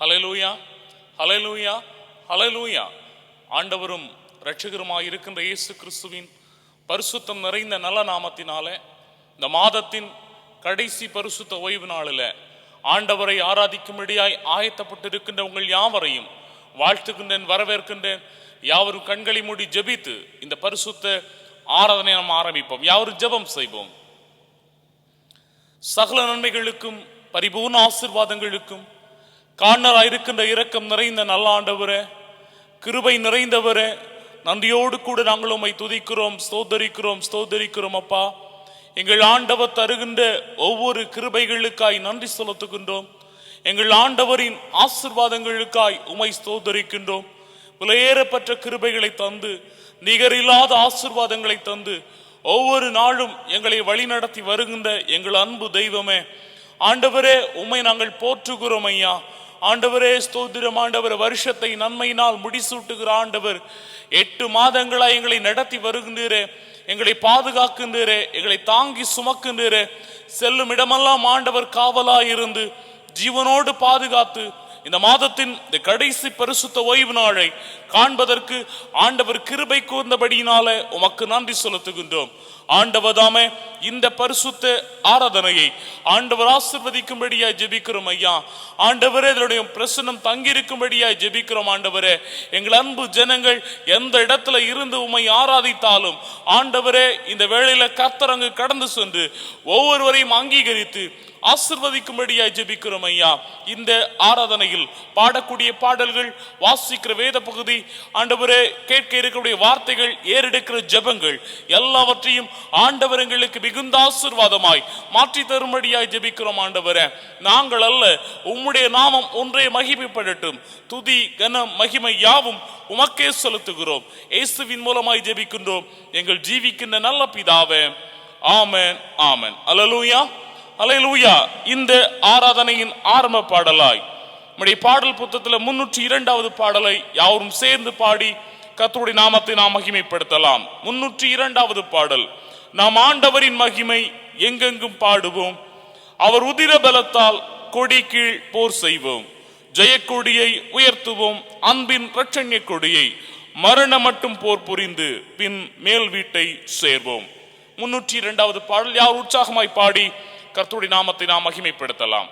ஹல்லேலூயா, ஹல்லேலூயா, ஹல்லேலூயா. ஆண்டவரும் இரட்சகருமாய் இருக்கின்ற இயேசு கிறிஸ்துவின் பரிசுத்தம் நிறைந்த நல்ல நாமத்தினாலே இந்த மாதத்தின் கடைசி பரிசுத்த ஓய்வு நாளில் ஆண்டவரை ஆராதிக்கும்படியாய் ஆயத்தப்பட்டிருக்கின்ற உங்கள் யாவரையும் வாழ்த்துகின்றேன், வரவேற்கின்றேன். யாவரும் கண்களை மூடி ஜெபித்து இந்த பரிசுத்த ஆராதனை நாம் ஆரம்பிப்போம். யாவரும் ஜெபம் செய்வோம். சகல நன்மைகளுக்கும் பரிபூர்ண ஆசீர்வாதங்களுக்கும் காரணராயிருக்கின்ற இரக்கம் நிறைந்த நல்ல ஆண்டவரே, கிருபை நிறைந்தவரே, நன்றியோடு கூட நாங்கள் உம்மை துதிக்கிறோம், ஸ்தோத்தரிக்கிறோம் அப்பா. எங்கள் ஆண்டவர் தருகின்ற ஒவ்வொரு கிருபைகளுக்காய் நன்றி செலுத்துகின்றோம். எங்கள் ஆண்டவரின் ஆசீர்வாதங்களுக்காய் உம்மை ஸ்தோத்தரிக்கின்றோம். விலையேறப்பட்ட கிருபைகளை தந்து, நிகரில்லாத ஆசீர்வாதங்களை தந்து, ஒவ்வொரு நாளும் எங்களை வழிநடத்தி வருகின்ற எங்கள் அன்பு தெய்வமே, ஆண்டவரே உம்மை நாங்கள் போற்றுகிறோம் ஐயா. ஆண்டவரே ஸ்தோத்திரம். ஆண்டவர் வருஷத்தை நன்மையினால் முடிசூட்டுகிற ஆண்டவர், 8 மாதங்களாய் எங்களை நடத்தி வருகின்றீரே, எங்களை பாதுகாக்கின்றீரே, எங்களை தாங்கி சுமக்கின்றீரே. செல்லும் இடமெல்லாம் ஆண்டவர் காவலாயிருந்து ஜீவனோடு பாதுகாத்து இந்த மாதத்தின் இந்த கடைசி பரிசுத்த ஓய்வு நாளை காண்பதற்கு ஆண்டவர் கிருபை கூர்ந்தபடியினாலே உமக்கு நன்றி செலுத்துகின்றோம். ஆண்டவர் தாமே இந்த பரிசுத்த ஆராதனையை ஆண்டவர் ஆசீர்வதிக்கும்படியாய் ஜெபிக்கிறோம் ஐயா. ஆண்டவரே இதனுடைய பிரசன்னம் தங்கியிருக்கும்படியாய் ஜெபிக்கிறோம். ஆண்டவரே, எங்கள் அன்பு ஜனங்கள் எந்த இடத்துல இருந்து உம்மை ஆராதித்தாலும் ஆண்டவரே, இந்த வேளையில கர்த்தரங்கு கடந்து சென்று ஒவ்வொருவரையும் அங்கீகரித்து ஆசீர்வதிக்கும்படியாய் ஜெபிக்கிறோம் ஐயா. இந்த ஆராதனையில் பாடக்கூடிய பாடல்கள், வாசிக்கிற வேத பகுதி, ஆண்டவரே கேட்க இருக்கக்கூடிய வார்த்தைகள், ஏறெடுக்கிற ஜெபங்கள் எல்லாவற்றையும் ஆண்டவர் எங்களுக்கு மிகுந்த ஆசீர்வாதமாய் மாற்றி தரும்படியாய் ஜெபிக்கிறோம். ஆண்டவரே, நாங்கள் அல்ல, உம்முடைய நாமம் ஒன்றே மகிமைப்படட்டும். துதி கனம் மகிமை யாவும் உமக்கே செலுத்துகிறோம். இயேசுவின் மூலமாய் ஜெபிக்கின்றோம் எங்கள் ஜீவிக்கின்ற நல்ல பிதாவே. ஆமென், ஆமென். அல்லேலூயா, அல்லேலூயா. இந்த ஆராதனையின் ஆரம்ப பாடலாய் நம்முடைய பாடல் புத்தகத்தில் 302வது பாடலை யாவரும் சேர்ந்து பாடி கர்த்தருடைய நாமத்தை நாம் மகிமைப்படுத்தலாம். 302வது பாடல். நாம் ஆண்டவரின் மகிமை எங்கெங்கும் பாடுவோம், அவர் உதிர பலத்தால் கொடி கீழ் போர் செய்வோம், ஜெயக்கொடியை உயர்த்துவோம், அன்பின் இரட்சண்ய கொடியை மரணம் மட்டும் போர் புரிந்து பின் மேல் வீட்டை சேர்வோம். 302வது பாடல் யார் உற்சாகமாய் பாடி கர்த்தருடைய நாமத்தை நாம் மகிமைப்படுத்தலாம்.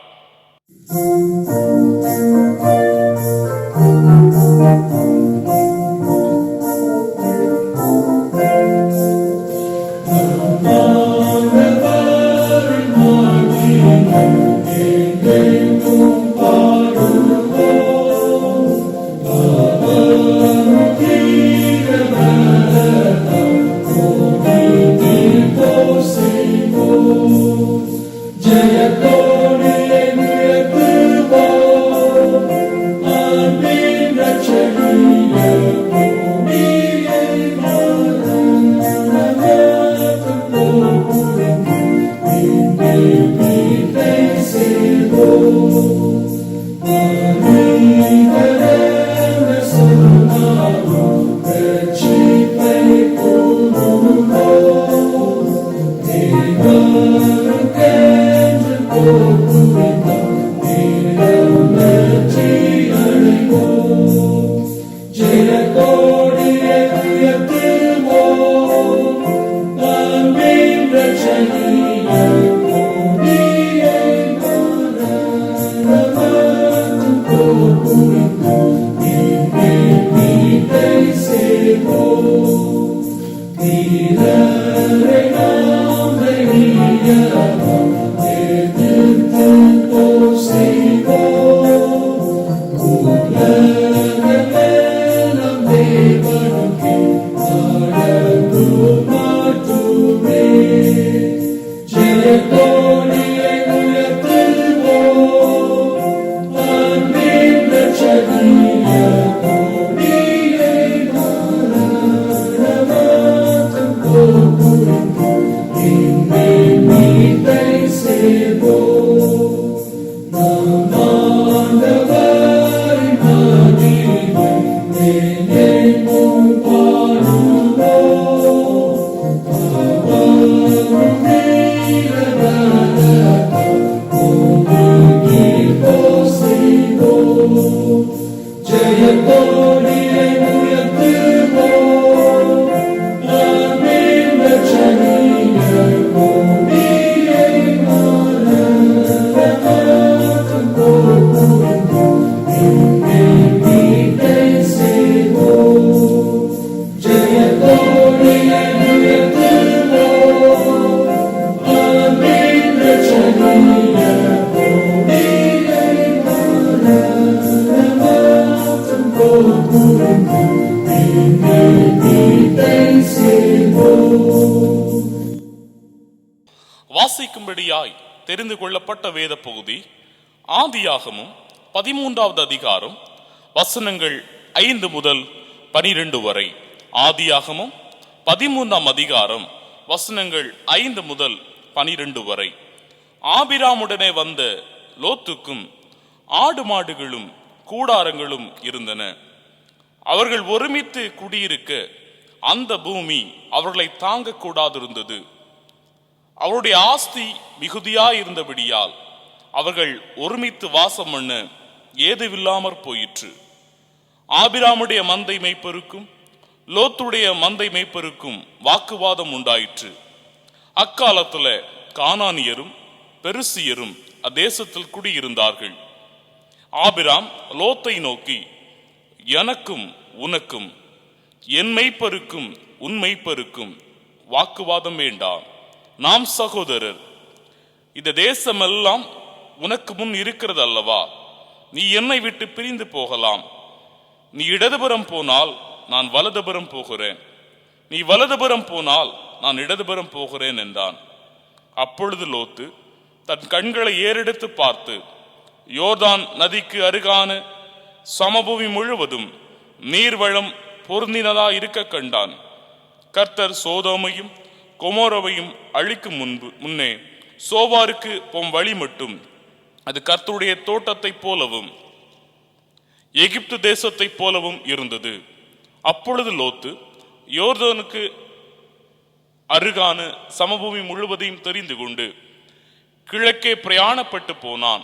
வாசிக்கும்படியாய் தெரிந்து கொள்ளப்பட்ட வேத பகுதி ஆதியாகமும் 13வது அதிகாரம் வசனங்கள் 5 முதல் 12 வரை. ஆதியாகமும் 13ஆம் அதிகாரம் வசனங்கள் 5 முதல் 12 வரை. ஆபிராமுடனே வந்த லோத்துக்கும் ஆடு மாடுகளும் கூடாரங்களும் இருந்தன. அவர்கள் ஒருமித்து குடியிருக்க அந்த பூமி அவர்களை தாங்க கூடாதிருந்தது. அவருடைய ஆஸ்தி மிகுதியாயிருந்தபடியால் அவர்கள் ஒருமித்து வாசம் பண்ண ஏதுவில்லாமற் போயிற்று. ஆபிராமுடைய மந்தை மேய்ப்பருக்கும் லோத்துடைய மந்தை மேய்ப்பருக்கும் வாக்குவாதம் உண்டாயிற்று. அக்காலத்துல கானானியரும் பெருசியரும் அத்தேசத்தில் குடியிருந்தார்கள். ஆபிராம் லோத்தை நோக்கி, எனக்கும் உனக்கும் என் மெய்ப்பருக்கும் உன் மெய்ப்பருக்கும் வாக்குவாதம் வேண்டாம், நாம் சகோதரர். இந்த தேசமெல்லாம் உனக்கு முன் இருக்கிறது அல்லவா? நீ என்னை விட்டு பிரிந்து போகலாம். நீ இடதுபுறம் போனால் நான் வலதுபுறம் போகிறேன், நீ வலதுபுறம் போனால் நான் இடதுபுறம் போகிறேன் என்றான். அப்பொழுது லோத்து தன் கண்களை ஏறெடுத்து பார்த்து யோர்தான் நதிக்கு அருகான சமபூமி முழுவதும் நீர்வளம் பொருந்தினதா இருக்க கண்டான். கர்த்தர் சோதோமையும் கொமோரோவையும் அழிக்கும் முன்னே சோவாருக்கு போம் வழி மட்டும் அது கர்த்தருடைய தோட்டத்தை போலவும் எகிப்து தேசத்தை போலவும் இருந்தது. அப்பொழுது லோத்து யோர்தானுக்கு அருகான சமபூமி முழுவதையும் தெரிந்து கொண்டு கிழக்கே பிரயாணப்பட்டு போனான்.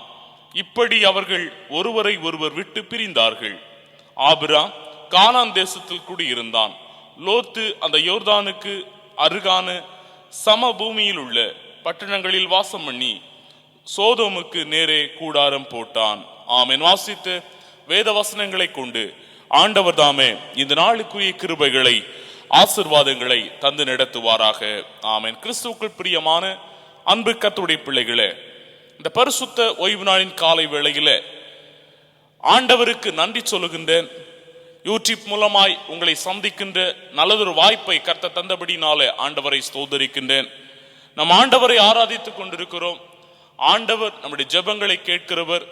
இப்படி அவர்கள் ஒருவரை ஒருவர் விட்டு பிரிந்தார்கள். ஆபிராம் கானான் தேசத்தில் குடியிருந்தான். லோத்து அந்த யோர்தானுக்கு அருகான சமபூமியில் உள்ள பட்டணங்களில் வாசம் பண்ணி சோதோமுக்கு நேரே கூடாரம் போட்டான். ஆமென். வாசித்த வேத வசனங்களை கொண்டு ஆண்டவர் தாமே இந்த நாளுக்குரிய கிருபைகளை ஆசீர்வாதங்களை தந்து நடத்துவாராக. ஆமென். கிறிஸ்துவுக்குள் பிரியமான அன்பு கர்த்தருடைய பிள்ளைகளே, இந்த பரிசுத்த ஓய்வு நாளின் காலை வேளையில ஆண்டவருக்கு நன்றி சொல்லுகின்றேன். யூடியூப் மூலமாய் உங்களை சந்திக்கின்ற நல்லதொரு வாய்ப்பை கர்த்தர் தந்தபடினாலே ஆண்டவரை ஸ்தோத்தரிக்கின்றேன். நம் ஆண்டவரை ஆராதித்துக் கொண்டிருக்கிறோம். ஆண்டவர் நம்முடைய ஜெபங்களை கேட்கிறவர்,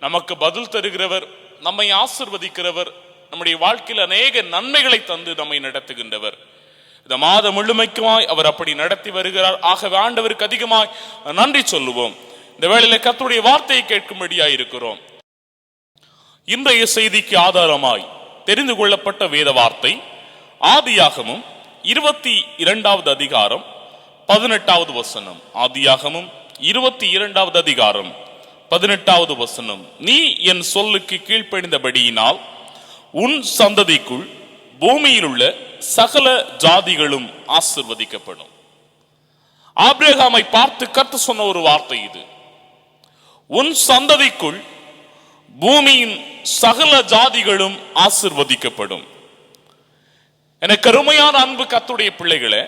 நமக்கு பதில் தருகிறவர், நம்மை ஆசிர்வதிக்கிறவர், நம்முடைய வாழ்க்கையில் அநேக நன்மைகளை தந்து நம்மை நடத்துகின்றவர். இந்த மாதம் முழுமைக்குமாய் அவர் அப்படி நடத்தி வருகிறார். ஆகவே ஆண்டவருக்கு அதிகமாய் நன்றி சொல்லுவோம். இந்த வேளையில கர்த்தருடைய வார்த்தையை கேட்கும்படியாய் இருக்கிறோம். இன்றைய செய்திக்கு ஆதாரமாய் தெரிந்து கொள்ளப்பட்ட வேத வார்த்தை ஆதியாகமும் 22வது அதிகாரம் 18வது வசனம். ஆதியாகமும் 22வது அதிகாரம் 18வது வசனம். நீ என் சொல்லுக்கு கீழ்ப்படிந்தபடியினால் உன் சந்ததிக்குள் பூமியில் உள்ள சகல ஜாதிகளும் ஆசிர்வதிக்கப்படும். ஆபிரகாமை பார்த்து கர்த்தர் சொன்ன ஒரு வார்த்தை இது. உன் சந்ததிக்குள் பூமியின் சகல ஜாதிகளும் ஆசிர்வதிக்கப்படும். எனக்கு அருமையான அன்பு கர்த்தருடைய பிள்ளைகளே,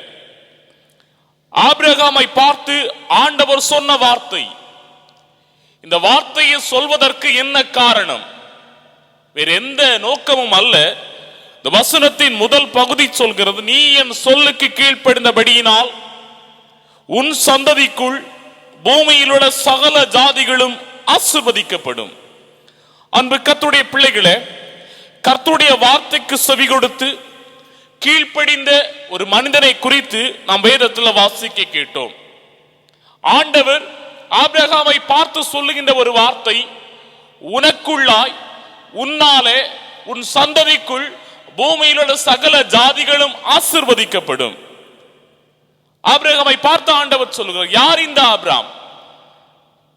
ஆபிரகாமை பார்த்து ஆண்டவர் சொன்ன வார்த்தை. இந்த வார்த்தையை சொல்வதற்கு என்ன காரணம்? வேற எந்த நோக்கமும் அல்ல. இந்த வசனத்தின் முதல் பகுதி சொல்கிறது, நீ என் சொல்லுக்கு கீழ்ப்படிந்தபடியினால் உன் சந்ததிக்குள் பூமியில் உள்ள சகல ஜாதிகளும் ஆசிர்வதிக்கப்படும். அன்பு கர்த்தருடைய பிள்ளைகளே, கர்த்தருடைய வார்த்தைக்கு செவி கொடுத்து கீழ்ப்படிந்த ஒரு மனிதனை குறித்து நாம் வேதத்தில் வாசிக்க கேட்டோம். ஆண்டவர் ஆபிரகாமை பார்த்து சொல்லுகின்ற ஒரு வார்த்தை, உனக்குள்ளாய் உன்னாலே உன் சந்ததிக்குள் பூமியில் உள்ள சகல ஜாதிகளும் ஆசிர்வதிக்கப்படும். ஆபிரகாமை பார்த்து ஆண்டவர் சொல்லுகிறார். யார் இந்த ஆபிரகாம்?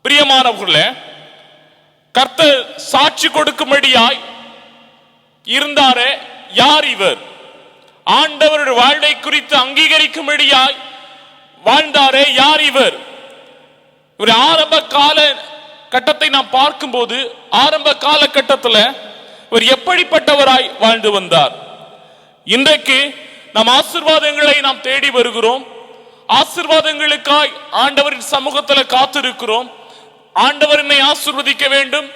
பிரியமானவர்களே, கர்த்தர் சாட்சி கொடுக்கும்படியாய் இருந்தாரே, யார் இவர்? ஆண்டவருடைய வாழ்வை குறித்து அங்கீகரிக்கும்படியாய் வாழ்ந்தாரே, யார் இவர்? இவர் ஆரம்ப கால கட்டத்தை நாம் பார்க்கும்போது ஆரம்ப காலகட்டத்தில் இவர் எப்படிப்பட்டவராய் வாழ்ந்து வந்தார்? இன்றைக்கு நம் ஆசீர்வாதங்களை நாம் தேடி வருகிறோம். ஆசீர்வாதங்களுக்காய் ஆண்டவரின் சமூகத்தில் காத்திருக்கிறோம். ஆண்டவர் என்னை ஆசீர்வதிக்க வேண்டும்,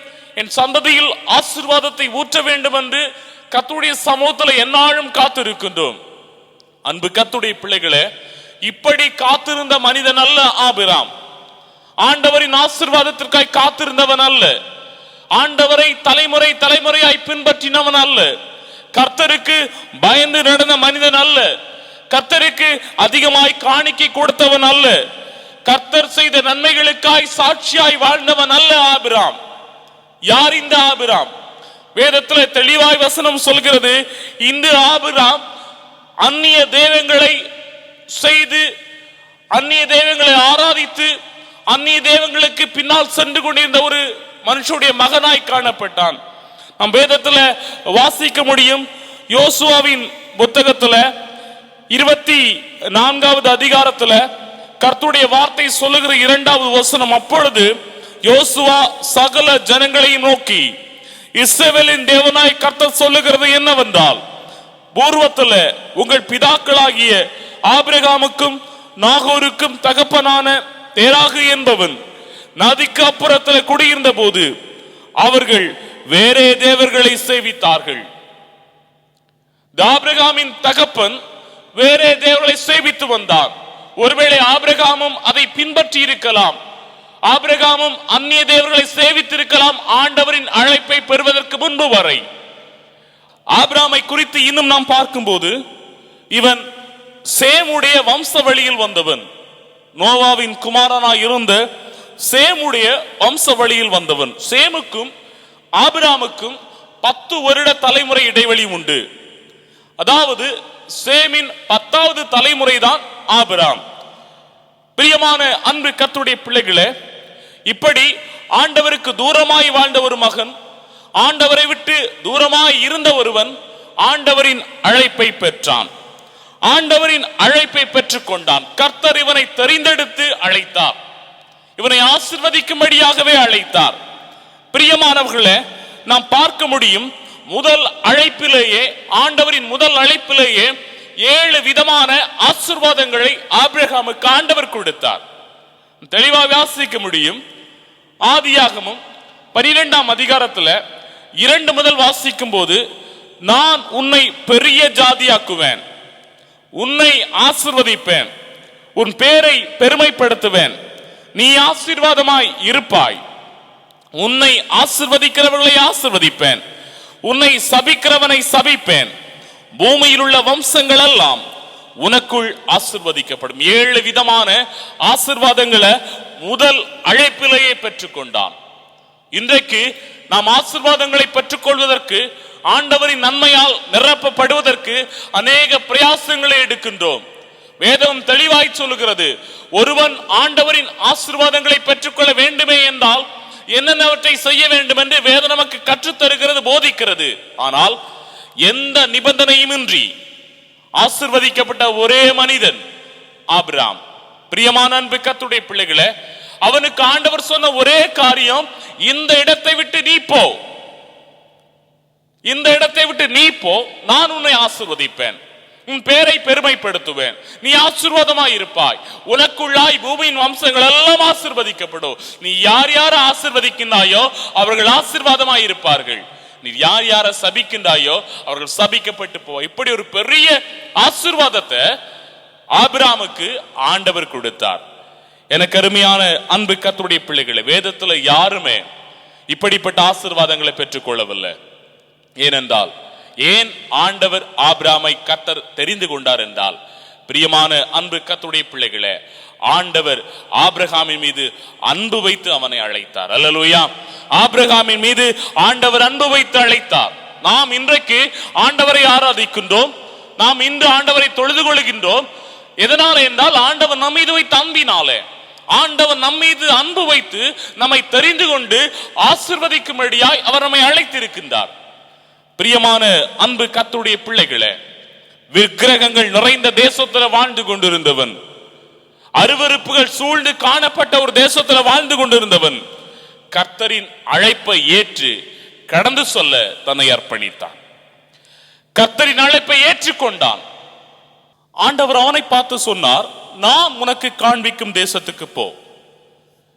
என் சந்ததியில் ஆசீர்வாதத்தை ஊற்ற வேண்டும் என்று கர்த்தருடைய சமூகத்துல எந்நாளும் காத்திருக்கின்றோம். அன்பு கர்த்தருடைய பிள்ளைகளே, இப்படி காத்திருந்த மனிதன் அல்ல ஆபிராம். ஆண்டவரின் ஆசீர்வாதத்திற்காய் காத்திருந்தவன் அல்ல. ஆண்டவரை தலைமுறை தலைமுறையாய் பின்பற்றினவன் அல்ல. கர்த்தருக்கு பயந்து நடந்த மனிதன் அல்ல. கர்த்தருக்கு அதிகமாய் காணிக்கை கொடுத்தவன் அல்ல. கர்த்தர் செய்த நன்மைகளுக்காய் சாட்சியாய் வாழ்ந்தவன் அல்ல ஆபிராம். யார் இந்த ஆபிராம்? வேதத்தில் தெளிவாய் வசனம் சொல்கிறது, இந்த ஆபிராம் அந்நிய தெய்வங்களை செய்து, அந்நிய தெய்வங்களை ஆராதித்து, அந்நிய தெய்வங்களுக்கு பின்னால் சென்று கொண்டிருந்த ஒரு மனுஷனுடைய மகனாய் காணப்பட்டான். நம் வேதத்துல வாசிக்க முடியும். யோசுவாவின் புத்தகத்துல 24வது அதிகாரத்துல கர்த்தருடைய வார்த்தை சொல்லுகிற 2வது வசனம், அப்பொழுது யோசுவா சகல ஜனங்களையும் நோக்கி, இஸ்ரவேலின் தேவனாய் கர்த்தர் சொல்லுகிறது என்னவென்றால், பூர்வத்துல உங்கள் பிதாக்களாகிய ஆபிரகாமுக்கும் நாகோருக்கும் தகப்பனான தேராகு என்பவன் நதிக்கு அப்புறத்தில் குடியிருந்த போது அவர்கள் வேறே தேவர்களை சேவித்தார்கள். ஆபிரகாமின் தகப்பன் வேறே தேவர்களை சேவித்து வந்தார். ஒருவேளை ஆபிரகாமும் அதை பின்பற்றி இருக்கலாம். ஆபிரகாமும் அந்நிய தேவர்களை சேவித்திருக்கலாம் ஆண்டவரின் அழைப்பை பெறுவதற்கு முன்பு வரை. ஆபிரகாமை குறித்து இன்னும் நாம் பார்க்கும்போது, இவன் சேமுடைய வம்ச வழியில் வந்தவன். நோவாவின் குமாரனாய் இருந்த சேமுடைய வம்ச வழியில் வந்தவன். சேமுக்கும் ஆபிரகாமுக்கும் 10 வருட தலைமுறை இடைவெளி உண்டு. அதாவது சேமின் 10வது தலைமுறை தான் ஆபிரகாம். பிரியமான அன்பு கர்த்தருடைய பிள்ளைகளே, இப்படி ஆண்டவருக்கு தூரமாய் வாழ்ந்த ஒரு மகன், ஆண்டவரை விட்டு தூரமாய் இருந்த ஒருவன் ஆண்டவரின் அழைப்பை பெற்றான். ஆண்டவரின் அழைப்பை பெற்றுக் கொண்டான். கர்த்தர் இவனை தெரிந்தெடுத்து அழைத்தார். இவனை ஆசீர்வதிக்கும்படியாகவே அழைத்தார். பிரியமானவர்களே, நாம் பார்க்க முடியும், முதல் அழைப்பிலேயே, ஆண்டவரின் முதல் அழைப்பிலேயே 7 விதமான ஆசீர்வாதங்களை ஆபிரகாமுக்கு ஆண்டவர் கொடுத்தார். தெளிவாக வாசிக்க முடியும். ஆதியாகமம் 12ஆம் அதிகாரத்துல 2 முதல் வாசிக்கும் போது, நான் உன்னை பெரிய ஜாதியாக்குவேன், உன்னை ஆசீர்வதிப்பேன், உன் பேரை பெருமைப்படுத்துவேன், நீ ஆசீர்வாதமாய் இருப்பாய், உன்னை ஆசீர்வதிக்கிறவர்களை ஆசீர்வதிப்பேன், உன்னை சபிக்கிறவனை சபிப்பேன், பூமியில் உள்ள வம்சங்கள் எல்லாம் உனக்குள் ஆசீர்வதிக்கப்படும். 7 விதமான ஆசீர்வாதங்களை முதல் அழைப்பிலேயே பெற்றுக்கொண்டான். இன்றைக்கு நாம் ஆசீர்வாதங்களை பெற்றுக்கொள்வதற்கு, ஆண்டவரின் நன்மையால் நிரப்பப்படுவதற்கு அநேக பிரயாசங்களை எடுக்கின்றோம். வேதம் தெளிவாய் சொல்லுகிறது, ஒருவன் ஆண்டவரின் ஆசீர்வாதங்களை பெற்றுக்கொள்ள வேண்டுமே என்றால் என்னென்னவற்றை செய்ய வேண்டும் என்று வேதம் நமக்கு கற்றுத்தருகிறது, போதிக்கிறது. ஆனால் எந்த நிபந்தனையுமின்றி ஆசீர்வதிக்கப்பட்ட ஒரே மனிதன் ஆபிரகாம். பிரியமான அன்பு கர்த்தருடைய பிள்ளைகளே, அவனுக்கு ஆண்டவர் சொன்ன ஒரே காரியம், இந்த இடத்தை விட்டு நீ போ, இந்த இடத்தை விட்டு நீ போ, நான் உன்னை ஆசீர்வதிப்பேன், உன் பேரை பெருமைப்படுத்துவேன், நீ ஆசீர்வாதமாய் இருப்பாய், உனக்குள்ளாய் பூமியின் வம்சங்கள் எல்லாம் ஆசீர்வதிக்கப்படும். நீ யார் யார ஆசீர்வதிக்கின்றாயோ அவர்கள் ஆசீர்வாதமாய் இருப்பார்கள், நீ யார் யார சபிக்கின்றாயோ அவர்கள் சபிக்கப்பட்டு போ. இப்படி ஒரு பெரிய ஆசீர்வாதத்தை ஆபிரகாமுக்கு ஆண்டவர் கொடுத்தார். எனக்கு அருமையான அன்பு கர்த்தருடைய பிள்ளைகளை, வேதத்துல யாருமே இப்படிப்பட்ட ஆசீர்வாதங்களை பெற்றுக் கொள்ளவில்லை. ஏனென்றால், ஏன் ஆண்டவர் ஆபிரகாமை கர்த்தர் தெரிந்து கொண்டார் என்றால், பிரியமான அன்பு கர்த்தருடைய பிள்ளைகளே, ஆண்டவர் ஆபிரகாமின் மீது அன்பு வைத்து அவனை அழைத்தார். அல்லேலூயா. ஆபிரகாமின் மீது ஆண்டவர் அன்பு வைத்து அழைத்தார். நாம் இன்றைக்கு ஆண்டவரை ஆராதிக்கின்றோம், நாம் இன்று ஆண்டவரை தொழுது கொள்கின்றோம். எதனால என்றால், ஆண்டவர் நம் மீது வைத்த அன்பினாலே. ஆண்டவர் நம் மீது அன்பு வைத்து நம்மை தெரிந்து கொண்டு ஆசீர்வதிக்கும்படியாய் அவர் நம்மை அழைத்திருக்கின்றார். பிரியமான அன்பு கர்த்தருடைய பிள்ளைகளே, விக்கிரகங்கள் நிறைந்த தேசத்தில் வாழ்ந்து கொண்டிருந்தவன், அருவருப்புகள் சூழ்ந்து காணப்பட்ட ஒரு தேசத்தில் வாழ்ந்து கொண்டிருந்தவன் கர்த்தரின் அழைப்பை ஏற்று கடந்து சொல்ல தன்னை அர்ப்பணித்தான். கர்த்தரின் அழைப்பை ஏற்றுக்கொண்டான். ஆண்டவர் அவனை பார்த்து சொன்னார், நான் உனக்கு காண்பிக்கும் தேசத்துக்கு போ.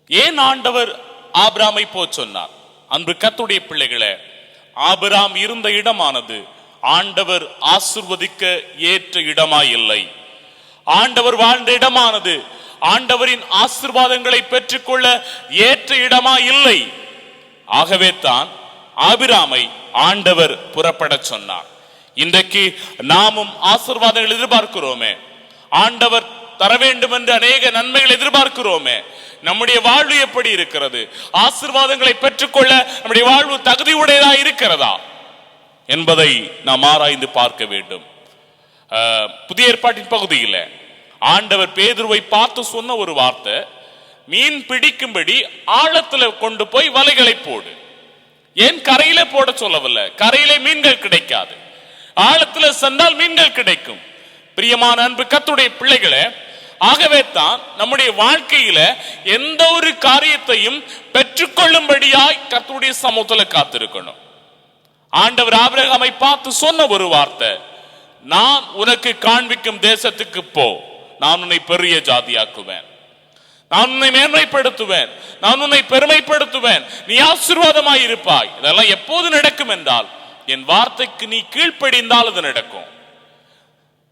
ஏன் ஆண்டவர் ஆபிரகாமை போ சொன்னார்? அன்பு கர்த்தருடைய பிள்ளைகளே, ஆபிரகாம் இருந்த இடமானது ஆண்டவர் ஆசிர்வதிக்க ஏற்ற இடமாய் இல்லை. ஆண்டவர் வாழ்ந்த இடமானது ஆண்டவரின் ஆசீர்வாதங்களை பெற்றுக்கொள்ள ஏற்ற இடமாய் இல்லை. ஆகவே தான் ஆபிராமை ஆண்டவர் புறப்பட சொன்னார். இன்றைக்கு நாமும் ஆசீர்வாதங்கள் எதிர்பார்க்கிறோமே, ஆண்டவர் தர வேண்டும் என்று அநேக நன்மைகள் எதிர்பார்க்கிறோமே, நம்முடைய வாழ்வு எப்படி இருக்கிறது? ஆசீர்வாதங்களை பெற்றுக்கொள்ள நம்முடைய வாழ்வு தகுதியுடையதா இருக்கிறதா என்பதை நாம் ஆராய்ந்து பார்க்க வேண்டும். புதிய ஏற்பாட்டின் பகுதியில் ஆண்டவர் பேதுருவை பார்த்து சொன்ன ஒரு வார்த்தை, மீன் பிடிக்கும்படி ஆழத்துல கொண்டு போய் வலைகளை போடு. ஏன் கரையில போட சொல்லவில்லை? கரையிலே மீன்கள் கிடைக்காது, ஆழத்துல சென்றால் மீன்கள் கிடைக்கும். பிரியமான அன்பு கர்த்தருடைய பிள்ளைகளே, ஆகவே தான் நம்முடைய வாழ்க்கையில எந்த ஒரு காரியத்தையும் பெற்றுக்கொள்ளும்படியாய் கர்த்தருடைய சமூகத்துல காத்திருக்கணும். ஆண்டவர் ஆபிரகாமை பார்த்து சொன்ன ஒரு வார்த்தை, நான் உனக்கு காண்பிக்கும் தேசத்துக்கு போ, நான் உன்னை பெரிய ஜாதியாக்குவேன், நான் உன்னை மேன்மைப்படுத்துவேன், நான் உன்னை பெருமைப்படுத்துவேன், நீ ஆசீர்வாதமாய் இருப்பாய். இதெல்லாம் எப்போது நடக்கும் என்றால், என் வார்த்தைக்கு நீ கீழ்ப்படிந்தால் அது நடக்கும்.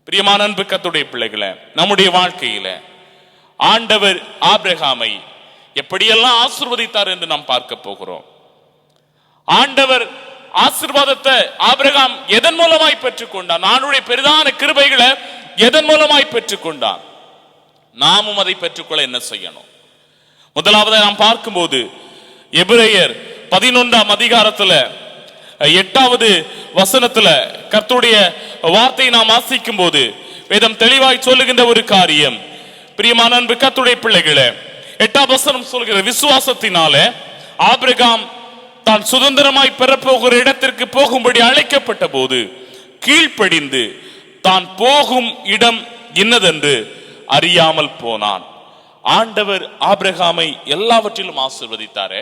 பிரியமான அன்பு கர்த்தருடைய பிள்ளைகளே, நம்முடைய வாழ்க்கையில ஆண்டவர் ஆபிரகாமை எப்படியெல்லாம் ஆசீர்வதித்தார் என்று நாம் பார்க்க போகிறோம். ஆண்டவர் ஆசீர்வாதத்தை ஆபிரகாம் எதன் மூலமாய் பெற்றுக்கொண்டான்? நானுடைய பெரிதான கிருபைகளை எதன் மூலமாய் பெற்றுக்கொண்டான்? நாமும் அதை பெற்றுக்கொள்ள என்ன செய்யணும்? முதலாவது நாம் பார்க்கும்போது எபிரேயர் 11ஆம் அதிகாரத்துல 8வது வசனத்துல கர்த்தருடைய வார்த்தையை நாம் வாசிக்கும் போது வேதம் தெளிவாய் சொல்லுகின்ற ஒரு காரியம், பிரியமான அன்பு கர்த்தருடைய பிள்ளைகளே, 8ஆம் வசனம் சொல்கிற, விசுவாசத்தினாலே ஆபிரகாம் தான் சுதந்திரமாய் பெறப்போகிற இடத்திற்கு போகும்படி அழைக்கப்பட்ட போது கீழ்ப்படிந்து தான் போகும் இடம் இன்னதென்று அறியாமல் போனான். ஆண்டவர் ஆபிரகாமை எல்லாவற்றிலும் ஆசீர்வதித்தாரே,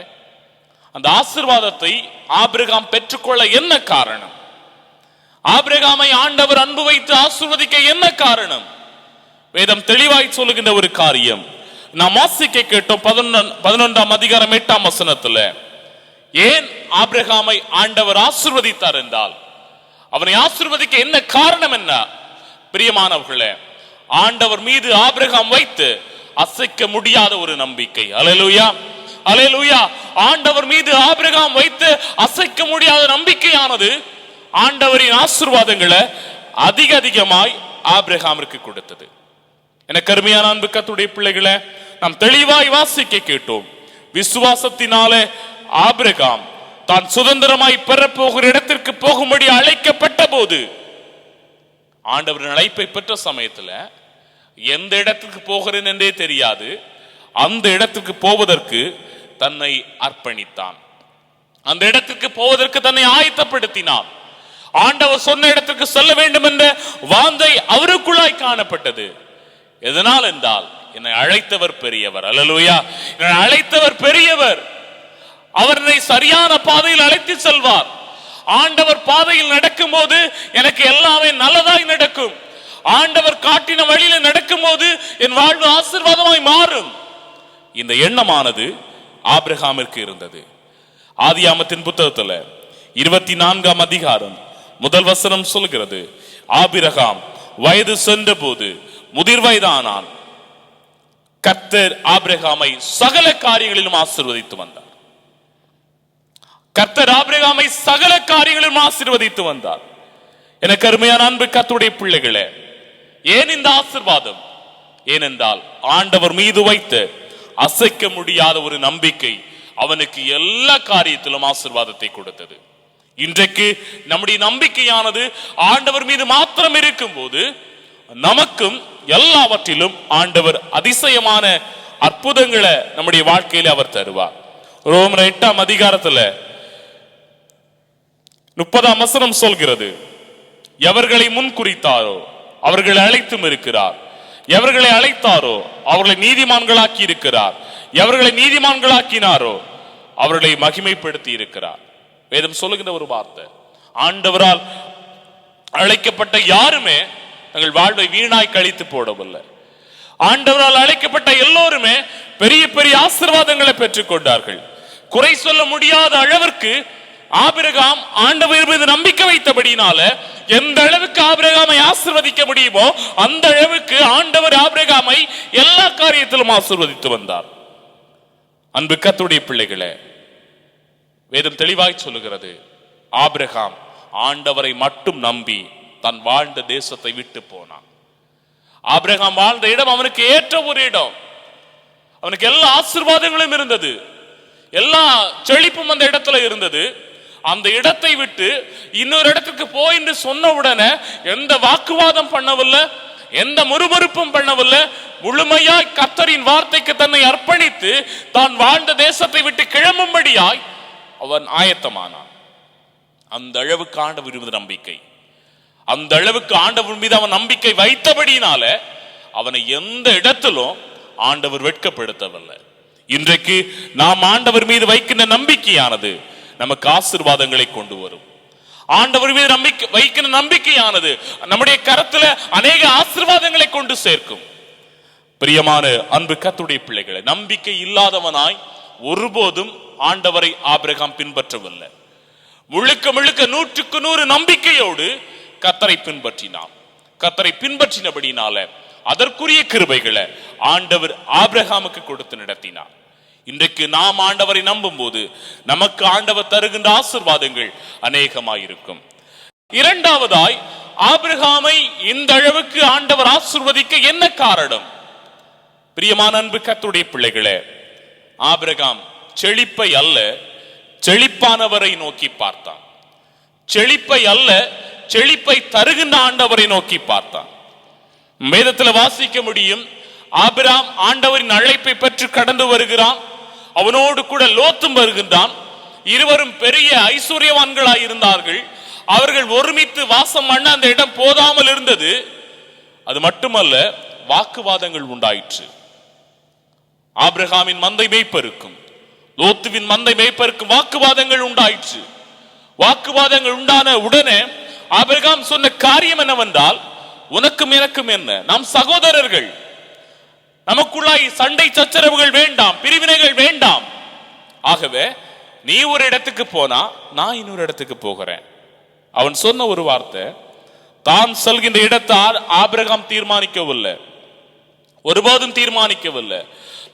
அந்த ஆசீர்வாதத்தை ஆபிரகாம் பெற்றுக்கொள்ள என்ன காரணம்? ஆபிரகாமை ஆண்டவர் அன்பு வைத்து ஆசீர்வதிக்க என்ன காரணம்? வேதம் தெளிவாய் சொல்லுகின்ற ஒரு காரியம் நாம் வாசிக்க கேட்டோம். 11ஆம் அதிகாரம் 8ஆம் வசனத்துல ஏன் ஆபிரகாமை ஆண்டவர் ஆசீர்வதித்தார் என்றால், அவனை ஆசீர்வதிக்க என்ன காரணம் என்ன? பிரியமானவர்களே, ஆண்டவர் மீது ஆபிரகாம் வைத்து அசைக்க முடியாத ஒரு நம்பிக்கை. அல்லேலூயா, அல்லேலூயா. ஆண்டவர் மீது ஆபிரகாம் வைத்து அசைக்க முடியாத நம்பிக்கையானது ஆண்டவரின் ஆசீர்வாதங்களை அதிகமாய் ஆபிரகாமிற்கு கொடுத்தது. எனக்கு அருமையான அன்பு கர்த்தருடைய பிள்ளைகளை, நாம் தெளிவாய் வாசிக்க கேட்டோம். விசுவாசத்தினாலே ஆபிரகாம் தான் சுதந்திரமாய் பெறப்போகிற இடத்திற்கு போகும்படி அழைக்கப்பட்ட போது, ஆண்டவரின் அழைப்பை பெற்ற சமயத்துல எந்த இடத்துக்கு போகிறேன் என்றே தெரியாது, அந்த இடத்துக்கு போவதற்கு தன்னை அர்ப்பணித்தான், அந்த இடத்துக்கு போவதற்கு தன்னை ஆயத்தப்படுத்தினான். ஆண்டவர் சொன்ன இடத்துக்கு செல்ல வேண்டும் என்ற வாஞ்சை அவருக்குள்ளாய் காணப்பட்டது. எதனால் என்றால், என்னை அழைத்தவர் பெரியவர். அல்லேலூயா, என்னை அழைத்தவர் பெரியவர், அவர் என்னை சரியான பாதையில் அழைத்து செல்வார். ஆண்டவர் பாதையில் நடக்கும் போது எனக்கு எல்லாமே நல்லதாய் நடக்கும். ஆண்டவர் காட்டின வழியில நடக்கும் போது என் வாழ்வு ஆசீர்வாதமாய் மாறும். இந்த எண்ணமானது ஆபிரகாமிற்கு இருந்தது. ஆதியாமத்தின் புத்தகத்துல 24ஆம் அதிகாரம் 1 வசனம் சொல்கிறது, ஆபிரகாம் வயது சென்ற போது முதிர் வயதானான். கர்த்தர் ஆபிரகாமை சகல காரியங்களிலும் ஆசீர்வதித்து வந்தார். கர்த்தர் ஆபிரகாமை சகல காரியங்களிலும் ஆசீர்வதித்து வந்தார். எனக்கு அருமையான அன்பு கர்த்தருடைய பிள்ளைகளே, ஏன் இந்த ஆசீர்வாதம்? ஏனென்றால் ஆண்டவர் மீது வைத்து அசைக்க முடியாத ஒரு நம்பிக்கை அவனுக்கு எல்லா காரியத்திலும் ஆசீர்வாதத்தை கொடுத்தது. இன்றைக்கு நம்முடைய நம்பிக்கையானது ஆண்டவர் மீது மாத்திரம் இருக்கும் போது நமக்கும் எல்லாவற்றிலும் ஆண்டவர் அதிசயமான அற்புதங்களை நம்முடைய வாழ்க்கையில அவர் தருவார். ரோமர் 8ஆம் அதிகாரத்துல 30ஆம் வசனம் சொல்கிறது, எவர்களை முன் குறித்தாரோ அவர்களை அழைத்தும் இருக்கிறார், எவர்களை அழைத்தாரோ அவர்களை நீதிமான்களாக்கி இருக்கிறார், எவர்களை நீதிமான்களாக்கினாரோ அவர்களை மகிமைப்படுத்தி இருக்கிறார். வேதம் சொல்லுகின்ற ஒரு வார்த்தை, ஆண்டவரால் அழைக்கப்பட்ட யாருமே தங்கள் வாழ்வை வீணாய் கழித்து போடவில்லை. ஆண்டவரால் அழைக்கப்பட்ட எல்லோருமே பெரிய பெரிய ஆசீர்வாதங்களை பெற்றுக் கொண்டார்கள். குறை சொல்ல முடியாத அளவிற்கு ஆபிரகாம் ஆண்டவர் மீது நம்பிக்கை வைத்தபடினால எந்த அளவுக்கு ஆபிரகாமை ஆசீர்வதிக்க முடியுமோ அந்த அளவுக்கு ஆண்டவர் ஆபிரகாமை எல்லா காரியத்திலும் ஆசீர்வதித்து வந்தார். அன்பு கர்த்தருடைய பிள்ளைகளே, வேதம் தெளிவாய் சொல்லுகிறது, ஆபிரகாம் ஆண்டவரை மட்டும் நம்பி தன் வாழ்ந்த தேசத்தை விட்டு போனான். ஆபிரகாம் வாழ்ந்த இடம் அவனுக்கு ஏற்ற ஒரு இடம். அவனுக்கு எல்லா ஆசீர்வாதங்களும் இருந்தது, எல்லா செழிப்பும் அந்த இடத்துல இருந்தது. அந்த இடத்தை விட்டு இன்னொரு இடத்துக்கு போய் என்று சொன்ன உடனே எந்த வாக்குவாதம் பண்ணவில்லை, எந்த முறுமுறுப்பும் பண்ணவில்லை. முழுமையாய் கர்த்தரின் வார்த்தைக்கு தன்னை அர்ப்பணித்து தான் வாழ்ந்த தேசத்தை விட்டு கிளம்பும்படியாய் அவன் ஆயத்தமானான். அந்த அளவுக்கு ஆண்டவர் மீது நம்பிக்கை, அந்த அளவுக்கு ஆண்டவர் மீது அவன் நம்பிக்கை வைத்தபடினால அவனை எந்த இடத்திலும் ஆண்டவர் வெட்கப்படுத்தவில்லை. இன்றைக்கு நாம் ஆண்டவர் மீது வைக்கின்ற நம்பிக்கையானது நமக்கு ஆசீர்வாதங்களை கொண்டு வரும். ஆண்டவர் மீது நம்பிக்கை வைக்கின்ற நம்பிக்கையானது நம்முடைய கரத்துல அநேக ஆசீர்வாதங்களை கொண்டு சேர்க்கும். பிரியமான அன்பு கர்த்தருடைய பிள்ளைகளை, நம்பிக்கை இல்லாதவனாய் ஒருபோதும் ஆண்டவரை ஆபிரகாம் பின்பற்றவில்லை. முழுக்க முழுக்க 100க்கு 100 நம்பிக்கையோடு கர்த்தரை பின்பற்றினான். கர்த்தரை பின்பற்றினபடினால அதற்குரிய கிருபைகளை ஆண்டவர் ஆபிரகாமுக்கு கொடுத்து நடத்தினார். இன்றைக்கு நாம் ஆண்டவரை நம்பும் போது நமக்கு ஆண்டவர் தருகின்ற ஆசீர்வாதங்கள் அநேகமாயிருக்கும். இரண்டாவதாய், ஆபிரகாமை இந்த அளவுக்கு ஆண்டவர் ஆசீர்வதிக்க என்ன காரணம்? பிரியமான அன்பு கர்த்தருடைய பிள்ளைகளே, ஆபிரகாம் செழிப்பை அல்ல செழிப்பானவரை நோக்கி பார்த்தான். செழிப்பை அல்ல செழிப்பை தருகின்ற ஆண்டவரை நோக்கி பார்த்தான். வேதத்தில் வாசிக்க முடியும், ஆபிரகாம் ஆண்டவரின் அழைப்பை பெற்று கடந்து வருகிறான். அவனோடு கூட லோத்தும் வருகின்றான். இருவரும் பெரிய ஐஸ்வர்யவான்களாய் இருந்தார்கள். அவர்கள் ஒருமித்து வாசம் பண்ண அந்த இடம் போதாமல் இருந்தது. அது மட்டுமல்ல, வாக்குவாதங்கள் உண்டாயிற்று. ஆபிரகாமின் மந்தை மேய்ப்பருக்கும் லோத்துவின் மந்தை மேய்ப்பருக்கும் வாக்குவாதங்கள் உண்டாயிற்று. வாக்குவாதங்கள் உண்டான உடனே ஆபிரகாம் சொன்ன காரியம் என்னவென்றால், உனக்கும் எனக்கும் என்ன, நாம் சகோதரர்கள், நமக்குள்ளாய் சண்டை சச்சரவுகள் வேண்டாம், பிரிவினைகள் வேண்டாம். ஆகவே நீ ஒரு இடத்துக்கு போனா நான் இன்னொரு இடத்துக்கு போகிறேன். அவன் சொன்ன ஒரு வார்த்தை, தான் செல்கின்ற இடத்தை ஆபிரகாம் தீர்மானிக்கவில்லை, ஒருபோதும் தீர்மானிக்கவில்லை.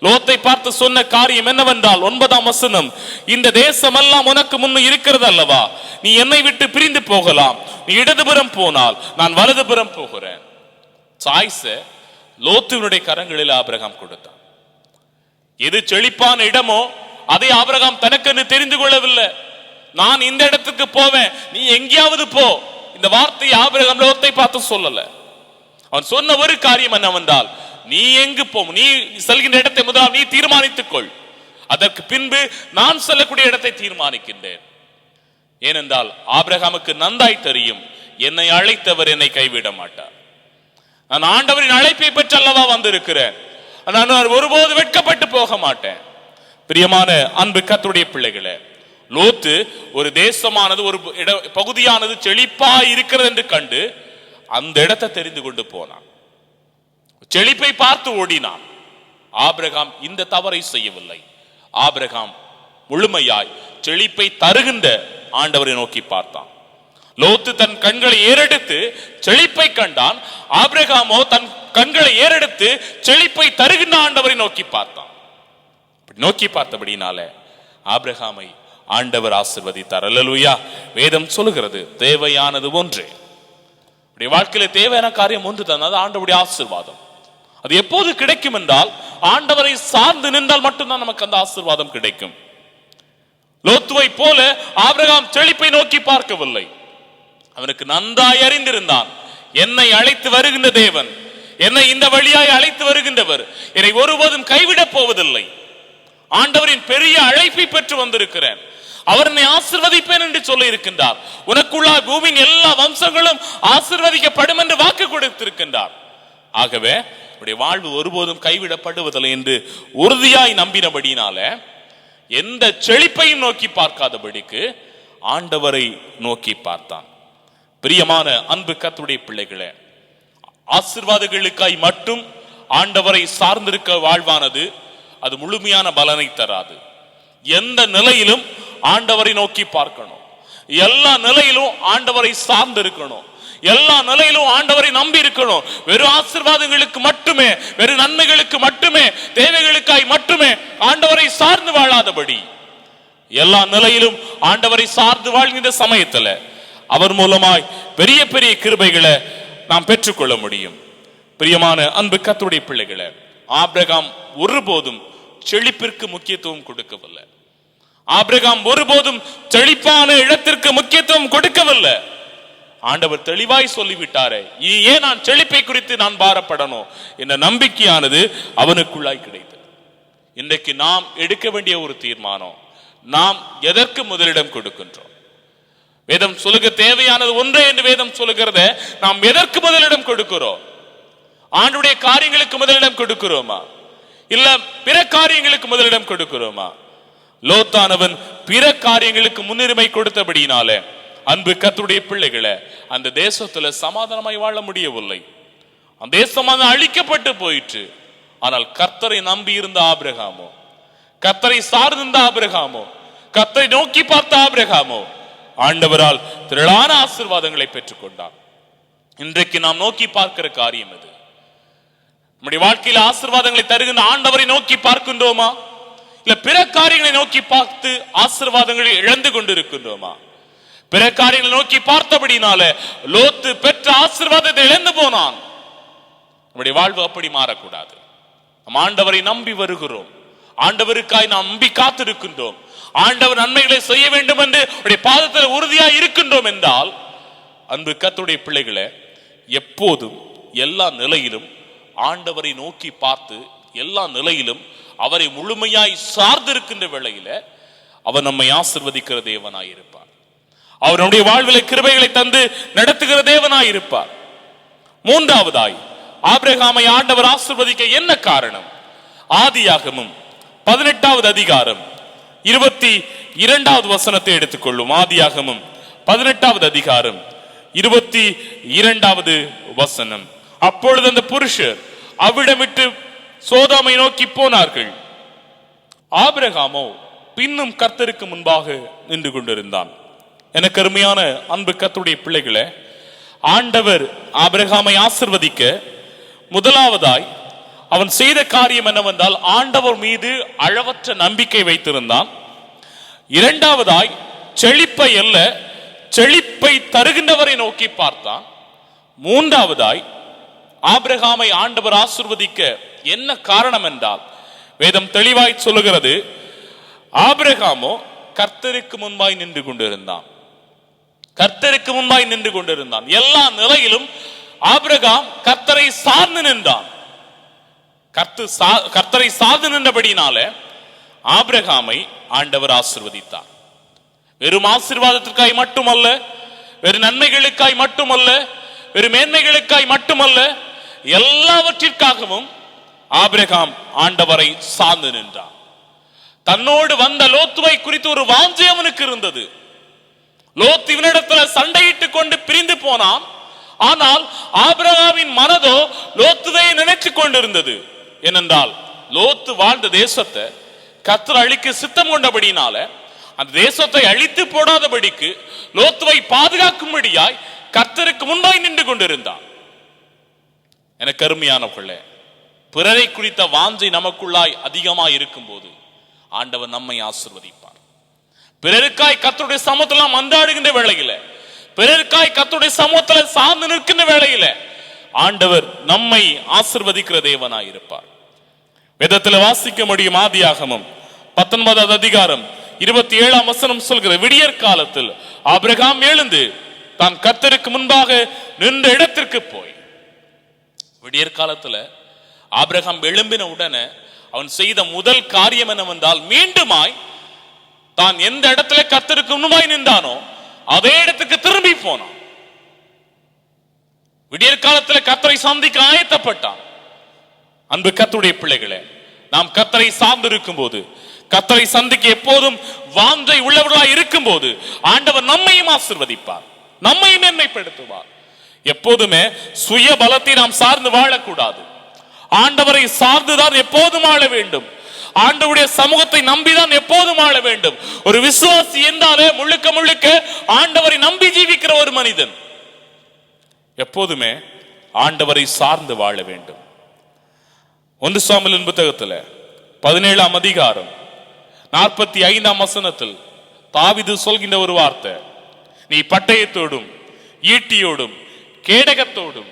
லோத்தை பார்த்து சொன்ன காரியம் என்னவென்றால் 9ஆம் வசனம், இந்த தேசம் எல்லாம் உனக்கு முன்னு இருக்கிறது அல்லவா, நீ என்னை விட்டு பிரிந்து போகலாம், நீ இடதுபுறம் போனால் நான் வலதுபுறம் போகிறேன். சாய்ஸ லோத்துவினுடைய கரங்களில் ஆபிரகாம் கொடுத்தான். எது செழிப்பான இடமோ அதை ஆபிரகாம் தனக்கென்று தெரிந்து கொள்ளவில்லை. நான் இந்த இடத்துக்கு போவேன், நீ எங்கேயாவது போ, இந்த வார்த்தையை ஆபிரகாம் லோத்தை பார்த்து சொல்லல. அவன் சொன்ன ஒரு காரியம் என்னவென்றால், நீ எங்கு போ, நீ செல்கின்ற இடத்தை முதலாவது நீ தீர்மானித்துக் கொள், அதற்கு பின்பு நான் செல்லக்கூடிய இடத்தை தீர்மானிக்கின்றேன். ஏனென்றால் ஆபிரகாமுக்கு நன்றாய் தெரியும், என்னை அழைத்தவர் என்னை கைவிட மாட்டார். நான் ஆண்டவரின் அழைப்பை பெற்று அல்லவா வந்திருக்கிறேன், நான் ஒருபோது வெட்கப்பட்டு போக மாட்டேன். பிரியமான அன்பு கர்த்தருடைய பிள்ளைகளே, லோத்து ஒரு தேசமானது, ஒரு பகுதியானது செழிப்பா இருக்கிறது என்று கண்டு அந்த இடத்தை தெரிந்து கொண்டு போனான். செழிப்பை பார்த்து ஓடினான். ஆபிரகாம் இந்த தவறை செய்யவில்லை. ஆபிரகாம் முழுமையாய் செழிப்பை தருகின்ற ஆண்டவரை நோக்கி பார்த்தான். லோத்து தன் கண்களை ஏறெடுத்து செழிப்பை கண்டான். ஆபிரகாமோ தன் கண்களை ஏறெடுத்து செழிப்பை தருகின்ற ஆண்டவரை நோக்கி பார்த்தான். நோக்கி பார்த்தபடினால ஆபிரகாமை ஆண்டவர் ஆசீர்வதித்தார். அல்லேலூயா. வேதம் சொல்லுகிறது, தேவையானது ஒன்றே, வாழ்க்கையில தேவையான காரியம் ஒன்று தான், அது ஆண்டவருடைய ஆசீர்வாதம். அது எப்போது கிடைக்கும் என்றால், ஆண்டவரை சார்ந்து நின்றால் மட்டும்தான் நமக்கு அந்த ஆசீர்வாதம் கிடைக்கும். லோத்துவை போல ஆபிரகாம் செழிப்பை நோக்கி பார்க்கவில்லை. அவனுக்கு நன்றாய் அறிந்திருந்தான், என்னை அழைத்து வருகின்ற தேவன், என்னை இந்த வழியாய் அழைத்து வருகின்றவர் என்னை ஒருபோதும் கைவிடப் போவதில்லை. ஆண்டவரின் பெரிய அழைப்பை பெற்று வந்திருக்கிறேன், அவர் என்னை ஆசீர்வதிப்பேன் என்று சொல்லி இருக்கின்றார். உனக்குள்ளா பூமியின் எல்லா வம்சங்களும் ஆசீர்வதிக்கப்படும் என்று வாக்கு கொடுத்திருக்கின்றார். ஆகவே உடைய வாழ்வு ஒருபோதும் கைவிடப்படுவதில்லை என்று உறுதியாய் நம்பினபடினால எந்த செழிப்பையும் நோக்கி பார்க்காதபடிக்கு ஆண்டவரை நோக்கி பார்த்தான். பிரியமான அன்பு கர்த்தருடைய பிள்ளைகளே, ஆசீர்வாதங்களுக்காய் மட்டும் ஆண்டவரை சார்ந்திருக்க வாழ்வானது அது முழுமையான பலனை தராது. எந்த நிலையிலும் ஆண்டவரை நோக்கி பார்க்கணும். எல்லா நிலையிலும் ஆண்டவரை சார்ந்து இருக்கணும். எல்லா நிலையிலும் ஆண்டவரை நம்பி இருக்கணும். வெறும் ஆசீர்வாதங்களுக்கு மட்டுமே, வெறும் நன்மைகளுக்கு மட்டுமே, தேவைகளுக்காய் மட்டுமே ஆண்டவரை சார்ந்து வாழாதபடி எல்லா நிலையிலும் ஆண்டவரை சார்ந்து வாழ்கின்ற சமயத்துல அவர் மூலமாய் பெரிய பெரிய கிருபைகளை நாம் பெற்றுக்கொள்ள முடியும். பிரியமான அன்பு கர்த்தருடைய பிள்ளைகளே, ஆபிரகாம் ஒருபோதும் செழிப்பிற்கு முக்கியத்துவம் கொடுக்கவில்லை. ஆபிரகாம் ஒருபோதும் செழிப்பான இடத்திற்கு முக்கியத்துவம் கொடுக்கவில்லை. ஆண்டவர் தெளிவாய் சொல்லிவிட்டாரே, ஏன் நான் செழிப்பை குறித்து நான் பாரப்படணும் என்ற நம்பிக்கையானது அவனுக்குள்ளாய் கிடைத்தது. இன்றைக்கு நாம் எடுக்க வேண்டிய ஒரு தீர்மானம், நாம் எதற்கு முதலிடம் கொடுக்கின்றோம்? வேதம் சொல்லுக தேவையானது ஒன்றே என்று வேதம் சொல்லுகிறத நாம் எதற்கு முதலிடம் கொடுக்கிறோம்? ஆண்டுடைய காரியங்களுக்கு முதலிடம் கொடுக்கிறோமா, இல்ல பிற காரியங்களுக்கு முதலிடம் கொடுக்கிறோமா? லோத்தானவன் பிற காரியங்களுக்கு முன்னுரிமை கொடுத்தபடினால அன்பு கர்த்தருடைய பிள்ளைகளை அந்த தேசத்துல சமாதானமாய் வாழ முடியவில்லை. அந்த தேசம் அழிக்கப்பட்டு போயிற்று. ஆனால் கர்த்தரை நம்பி இருந்த ஆபிரகாமோ, கர்த்தரை சார்ந்திருந்த ஆபிரகாமோ, கர்த்தரை நோக்கி பார்த்த ஆபிரகாமோ ஆண்டவரால் திரளான ஆசீர்வாதங்களை பெற்றுக் கொண்டார். இன்றைக்கு நாம் நோக்கி பார்க்கிற காரியம் இது. நம்முடைய வாழ்க்கையில ஆசீர்வாதங்களை தருகின்ற ஆண்டவரை நோக்கி பார்க்கின்றோமா, இல்ல பிற காரியங்களை நோக்கி பார்த்து ஆசீர்வாதங்களை இழந்து கொண்டிருக்கின்றோமா? பிற காரியங்களை நோக்கி பார்த்தபடினால லோத்து பெற்ற ஆசீர்வாதத்தை இழந்து போனான். நம்முடைய வாழ்வு அப்படி மாறக்கூடாது. நம் ஆண்டவரை நம்பி வருகிறோம், ஆண்டவருக்காய் நாம் நம்பி காத்திருக்கின்றோம், ஆண்டவர் நன்மைகளை செய்ய வேண்டும் என்று பாதத்தில் உறுதியாய் இருக்கின்றோம் என்றால் அன்பு கர்த்தருடைய பிள்ளைகளை எப்போதும் எல்லா நிலையிலும் ஆண்டவரை நோக்கி பார்த்து எல்லா நிலையிலும் அவரை முழுமையாய் சார்ந்திருக்கின்ற வேளையில அவர் நம்மை ஆசீர்வதிக்கிற தேவனாய் இருப்பார். அவர் நம்முடைய வாழ்வில் கிருபைகளை தந்து நடத்துகிற தேவனாய் இருப்பார். மூன்றாவதாய் ஆபிரகாமை ஆண்டவர் ஆசீர்வதிக்க என்ன காரணம்? ஆதியாகமம் 18வது அதிகாரம் 22வது வசனத்தை எடுத்துக்கொள்ளும். ஆதியாகமம் 18வது அதிகாரம் 22வது வசனம். அப்பொழுது அந்த புருஷர் அவ்விடம் விட்டு சோதோமை நோக்கி போனார்கள். ஆபிரகாமோ பின்னும் கர்த்தருக்கு முன்பாக நின்று கொண்டிருந்தான். எனக்கு அருமையான அன்பு கர்த்தருடைய பிள்ளைகளே, ஆண்டவர் ஆபிரகாமை ஆசீர்வதிக்க முதலாவதாய் அவன் செய்த காரியம் என்னவென்றால் ஆண்டவர் மீது அளவற்ற நம்பிக்கை வைத்திருந்தான். இரண்டாவதாய் செழிப்பை அல்ல, செழிப்பை தருகின்றவரை நோக்கி பார்த்தான். மூன்றாவதாய் ஆபிரகாமை ஆண்டவர் ஆசீர்வதிக்க என்ன காரணம் என்றால் வேதம் தெளிவாய் சொல்லுகிறது, ஆபிரகாமோ கர்த்தருக்கு முன்பாய் நின்று கொண்டிருந்தான். கர்த்தருக்கு முன்பாய் நின்று கொண்டிருந்தான். எல்லா நிலையிலும் ஆபிரகாம் கர்த்தரை சார்ந்து நின்றான். கர்த்தரை சார்ந்து நின்றபடினால ஆபிரகாமை ஆண்டவர் ஆசீர்வதித்தார். வெறும் ஆசீர்வாதத்திற்காய் மட்டுமல்ல, வெறும் நன்மைகளுக்காய் மட்டுமல்ல, வெறும் மேன்மைகளுக்காய் மட்டுமல்ல, எல்லாவற்றிற்காகவும் ஆபிரகாம் ஆண்டவரை சார்ந்து நின்றார். தன்னோடு வந்த லோத்துவை குறித்து ஒரு வாஞ்சை அவனுக்கு இருந்தது. லோத் இவனிடத்தில் சண்டையிட்டுக் கொண்டு பிரிந்து போனான். ஆனால் ஆபிரகாமின் மனதோ லோத்துவை நினைத்துக் கொண்டிருந்தது. ஏனென்றால் லோத்து வாழ்ந்த தேசத்தை கர்த்தர் அழிக்க சித்தம் கொண்டபடினால அந்த தேசத்தை அழித்து போடாதபடிக்கு லோத்துவை பாதுகாக்கும்படியாய் கர்த்தருக்கு முன்பாய் நின்று கொண்டிருந்தான். எனக்கு அருமையானவர்களே, பிறரை குறித்த வாஞ்சை நமக்குள்ளாய் அதிகமாய் இருக்கும் போது ஆண்டவர் நம்மை ஆசீர்வதிப்பார். பிறருக்காய் கர்த்தருடைய சமூகத்தில் நாம் மன்றாடுகின்ற வேளையில, பிறருக்காய் கர்த்தருடைய சமூகத்தில் சார்ந்து நிற்கின்ற வேளையில ஆண்டவர் நம்மை ஆசீர்வதிக்கிற தேவனாய் இருப்பார். வேதத்தில் வாசிக்க முடியும். ஆதியாகமம் 19வது அதிகாரம் 27ஆம் வசனம் சொல்கிற, விடியற் காலத்தில் ஆபிரகாம் எழுந்து தான் கர்த்தருக்கு முன்பாக நின்ற இடத்திற்கு போய். விடியற் காலத்துல ஆபிரகாம் எழும்பின உடனே அவன் செய்த முதல் காரியம் என்னவென்றால் மீண்டுமாய் தான் எந்த இடத்துல கர்த்தருக்கு முன்பாய் நின்றானோ அதே இடத்துக்கு திரும்பி போனான். விடியற் காலத்துல கர்த்தரை சந்திக்க ஆயத்தப்பட்டான். அன்பு கர்த்தருடைய பிள்ளைகளே, நாம் கர்த்தரை சார்ந்து இருக்கும் போது, கர்த்தரை சந்திக்க எப்போதும் வாஞ்சை உள்ளவர்களாய் இருக்கும் போது ஆண்டவர் நம்மையும் ஆசீர்வதிப்பார், நம்மையும் மேன்மைப்படுத்துவார். எப்போதுமே சுய பலத்தை நாம் சார்ந்து வாழக்கூடாது. ஆண்டவரை சார்ந்துதான் எப்போதும் வாழ வேண்டும். ஆண்டவருடைய சமூகத்தை நம்பிதான் எப்போதும் வாழ வேண்டும். ஒரு விசுவாசி என்றாலே முழுக்க முழுக்க ஆண்டவரை நம்பி ஜீவிக்கிற ஒரு மனிதன் எப்போதுமே ஆண்டவரை சார்ந்து வாழ வேண்டும். 1 சாமுவேலின் புத்தகத்தில் 17ஆம் அதிகாரம் 45ஆம் வசனத்தில் தாவீது சொல்கின்ற ஒரு வார்த்தை, நீ பட்டயத்தோடும் ஈட்டியோடும் கேடகத்தோடும்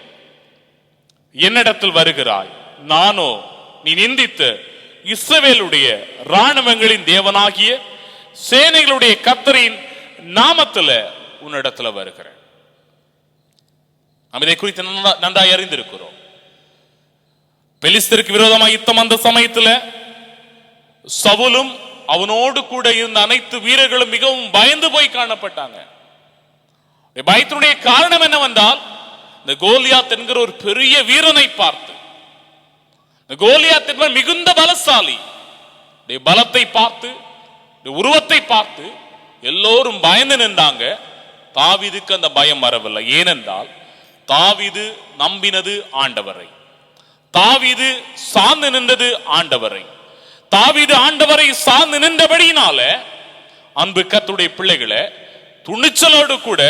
என்னிடத்தில் வருகிறாய், நானோ நீ நிந்தித்த இஸ்ரவேலுடைய இராணுவங்களின் தேவனாகிய சேனைகளுடைய கர்த்தரின் நாமத்தில் உன்னிடத்தில் வருகிறேன். நாம் இதை குறித்து நன்றாய் அறிந்திருக்கிறோம். பெலிஸ்தருக்கு விரோதமாக யுத்தம் அந்த சமயத்தில் சவுலும் அவனோடு கூட இருந்த அனைத்து வீரர்களும் மிகவும் பயந்து போய் காணப்பட்டாங்க. பயத்தினுடைய காரணம் என்னவென்றால், இந்த கோலியாத் என்கிற ஒரு பெரிய வீரனை பார்த்து, கோலியாத் என்பவர் மிகுந்த பலசாலி, பலத்தை பார்த்து உருவத்தை பார்த்து எல்லோரும் பயந்து நின்றாங்க. தாவீதுக்கு அந்த பயம் வரவில்லை. ஏனென்றால் தாவீது நம்பினது ஆண்டவரை, தாவீது சார்ந்து நின்றது ஆண்டவரை. தாவீது ஆண்டவரை சார்ந்து நின்றபடியினால அன்பு கர்த்தருடைய பிள்ளைகளை துணிச்சலோடு கூட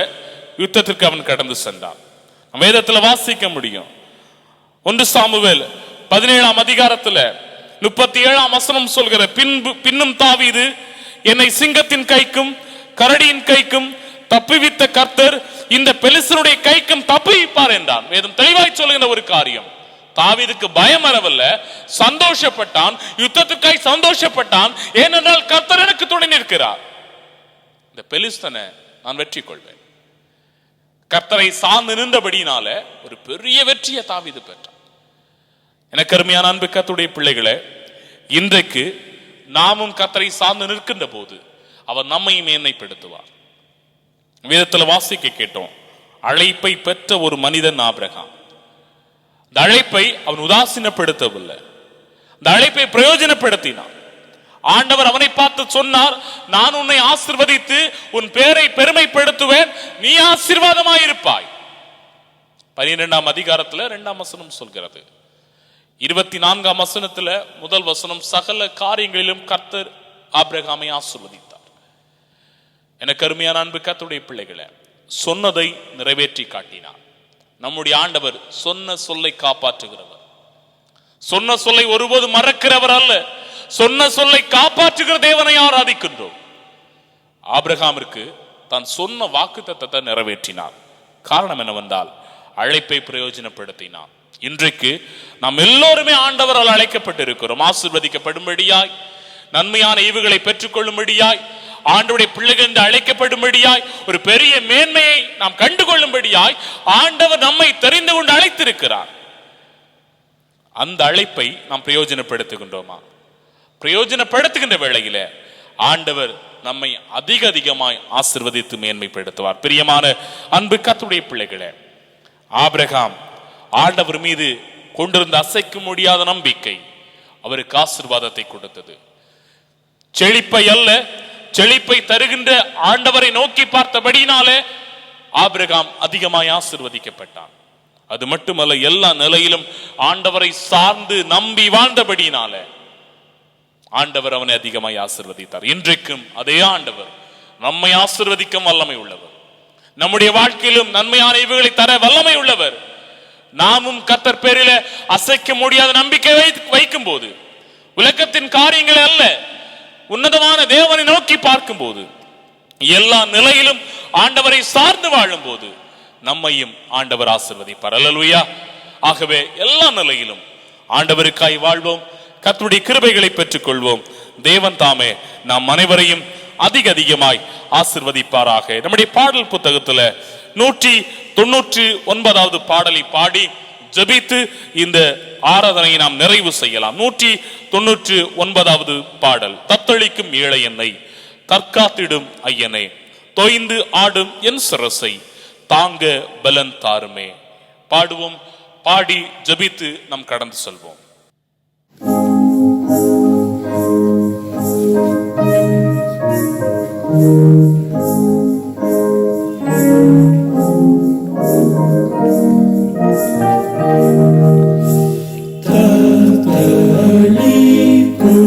யுத்தத்திற்கு அவன் கடந்து சென்றான். வேதத்தில் வாசிக்க முடியும். 1 சாமுவேல் 17ஆம் அதிகாரத்தில் 37ஆம் வசனம் சொல்கிற, பின்னும் தாவீது என்னை சிங்கத்தின் கைக்கும் கரடியின் கைக்கும் தப்புவித்த கர்த்தர் இந்த பெலிஸ்தருடைய கைக்கும் தப்புவிப்பார் என்றான். வேதம் தெளிவாய் சொல்லுகிற ஒரு காரியம். தாவீதுக்கு பயம் வரவில்ல, சந்தோஷப்பட்டான், யுத்தத்துக்காய் சந்தோஷப்பட்டான். ஏனென்றால் கர்த்தர் எனக்கு துணை நிற்கிறார், இந்த பெலிஸ்தனை நான் வெற்றி கொள்வேன். கர்த்தரை சார்ந்து நின்றபடியினால ஒரு பெரிய வெற்றியை தாவீது பெற்றான். எனக்கு அருமையான அன்பு கர்த்தருடைய பிள்ளைகளே, இன்றைக்கு நாமும் கர்த்தரை சார்ந்து நிற்கின்ற போது அவர் நம்மை மேன்மைப்படுத்துவார். வேதத்தில் வாசிக்க கேட்டோம், அழைப்பை பெற்ற ஒரு மனிதன் ஆபிரகாம். இந்த அழைப்பை அவன் உதாசீனப்படுத்தவில்லை, இந்த அழைப்பை பிரயோஜனப்படுத்தினான். ஆண்டவர் அவனை பார்த்து சொன்னார், நான் உன்னை ஆசீர்வதித்து உன் பேரை பெருமைப்படுத்துவேன், நீ ஆசீர்வாதமாயிருப்பாய். 12ஆம் அதிகாரத்தில் 2ஆம் வசனம் சொல்கிறது. 24ஆம் வசனத்தில் முதல் வசனம், சகல காரியங்களிலும் கர்த்தர் ஆபிரகாமை ஆசீர்வதித்தார். எனக்கு அருமையான அன்பு கர்த்தருடைய பிள்ளைகளை, சொன்னதை நிறைவேற்றி காட்டினார். நம்முடைய ஆண்டவர் சொன்ன சொல்லை காப்பாற்றுகிறவர், சொன்ன சொல்லை ஒருபோது மறக்கிறவர் அல்ல. சொன்ன சொல்லை காப்பாற்றுகிற தேவனை ஆராதிக்கின்றோம். ஆபிரகாமிற்கு தான் சொன்ன வாக்குத்தத்தத்தை நிறைவேற்றினார். காரணம் என்னவென்றால் அழைப்பை பிரயோஜனப்படுத்தினார். இன்றைக்கு நாம் எல்லோருமே ஆண்டவரால் அழைக்கப்பட்டிருக்கிறோம். ஆசீர்வதிக்கப்படும்படியாய், நன்மையான ஈவுகளை பெற்றுக்கொள்ளும்படியாய், ஆண்டவருடைய பிள்ளைகள் என்று அழைக்கப்படும்படியாய், ஒரு பெரிய மேன்மையை நாம் கண்டுகொள்ளும்படியாய் ஆண்டவர் நம்மை தெரிந்து கொண்டு அழைத்திருக்கிறார். அந்த அழைப்பை நாம் பிரயோஜனப்படுத்துகின்றோமா? பிரயோஜனப்படுத்துகின்ற வேளையில ஆண்டவர் நம்மை அதிக அதிகமாய் ஆசீர்வதித்து மேன்மைப்படுத்துவார். பிரியமான அன்பு கர்த்தருடைய பிள்ளைகளே, ஆபிரகாம் ஆண்டவர் மீது கொண்டிருந்த அசைக்க முடியாத நம்பிக்கை அவருக்கு ஆசீர்வாதத்தை கொடுத்தது. செழிப்பை அல்ல, செழிப்பை தருகின்ற ஆண்டவரை நோக்கி பார்த்தபடினாலே ஆபிரகாம் அதிகமாய் ஆசீர்வதிக்கப்பட்டான். அது மட்டுமல்ல, எல்லா நிலையிலும் ஆண்டவரை சார்ந்து நம்பி வாழ்ந்தபடினாலே ஆண்டவர் அவனை அதிகமாய் ஆசீர்வதித்தார். இன்றைக்கும் அதே ஆண்டவர் நம்மை ஆசீர்வதிக்கும் வல்லமை உள்ளவர். நம்முடைய வாழ்க்கையிலும் நன்மையான ஈவுகளை தர வல்லமை உள்ளவர். நாமும் கர்த்தர் பேரில அசைக்க முடியாத நம்பிக்கை வைக்கும் போது, உலகத்தின் காரியங்களை அல்ல, உன்னதமான தேவனை நோக்கி பார்க்கும் போது, எல்லா நிலையிலும் ஆண்டவரை சார்ந்து வாழும் போது நம்மையும் ஆண்டவர் ஆசீர்வதிப்பார். அல்லேலூயா. ஆகவே எல்லா நிலையிலும் ஆண்டவருக்காய் வாழ்வோம், கர்த்தருடைய கிருபைகளை பெற்றுக் கொள்வோம். தேவன் தாமே நாம் அனைவரையும் அதிக அதிகமாய் ஆசீர்வதிப்பாராக. நம்முடைய பாடல் புத்தகத்துல 199வது பாடலை பாடி ஜெபித்து இந்த ஆராதனையை நாம் நிறைவு செய்யலாம். 199வது பாடல். தத்தளிக்கும் ஏழை என்னை தற்காத்திடும் ஐயனே, தொய்ந்து ஆடும் என் சிரசை தாங்க பலன் தாருமே. பாடுவோம். பாடி ஜெபித்து நாம் கடந்து செல்வோம். தத்தளிக்கும்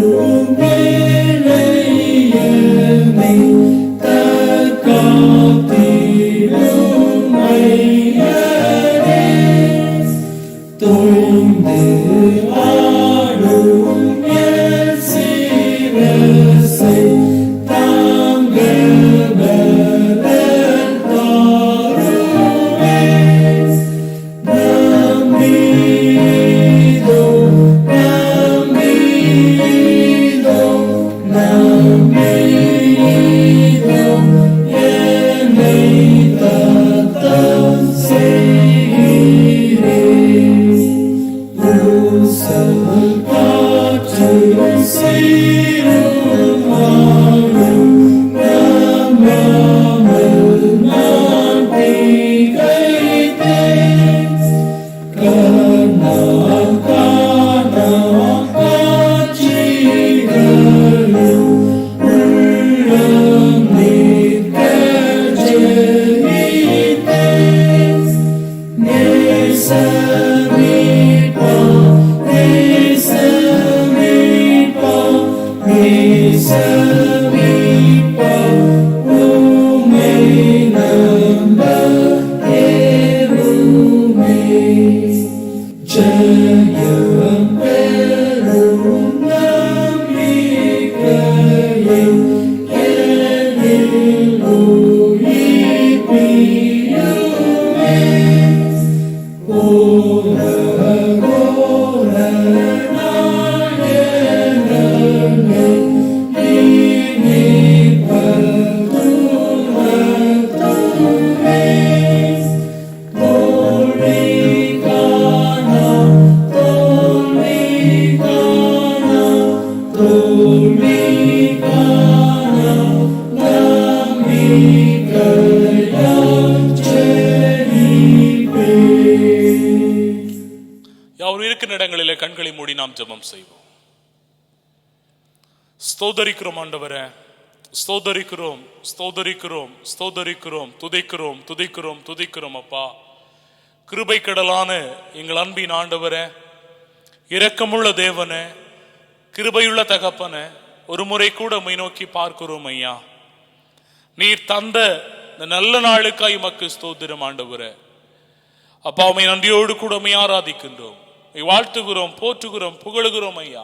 இடங்களிலே கண்களை மூடி நாம் ஜெபம் செய்வோம். ஸ்தோதரிக்கிறோம் ஆண்டவரே, ஸ்தோதரிக்கிறோம், ஸ்தோதரிக்கிறோம், ஸ்தோதரிக்கிறோம், துதிக்கிறோம், துதிக்கிறோம், துதிக்கிறோம். அப்பா, கிருபை கடலான எங்கள் அன்பின் ஆண்டவரே, இரக்கமுள்ள தேவனே, கிருபையுள்ள தகப்பனே, ஒரு முறை கூட உம்மை நோக்கி பார்க்கிறோம் ஐயா. நீர் தந்த இந்த நல்ல நாளுக்காய் உமக்கு ஸ்தோத்திரம் ஆண்டவரே. அப்பா, உம்மை நன்றியோடு கூட உம்மை ஆராதிக்கின்றோம், வாழ்த்துகிறோம், போற்றுகிறோம், புகழுகிறோம் ஐயா.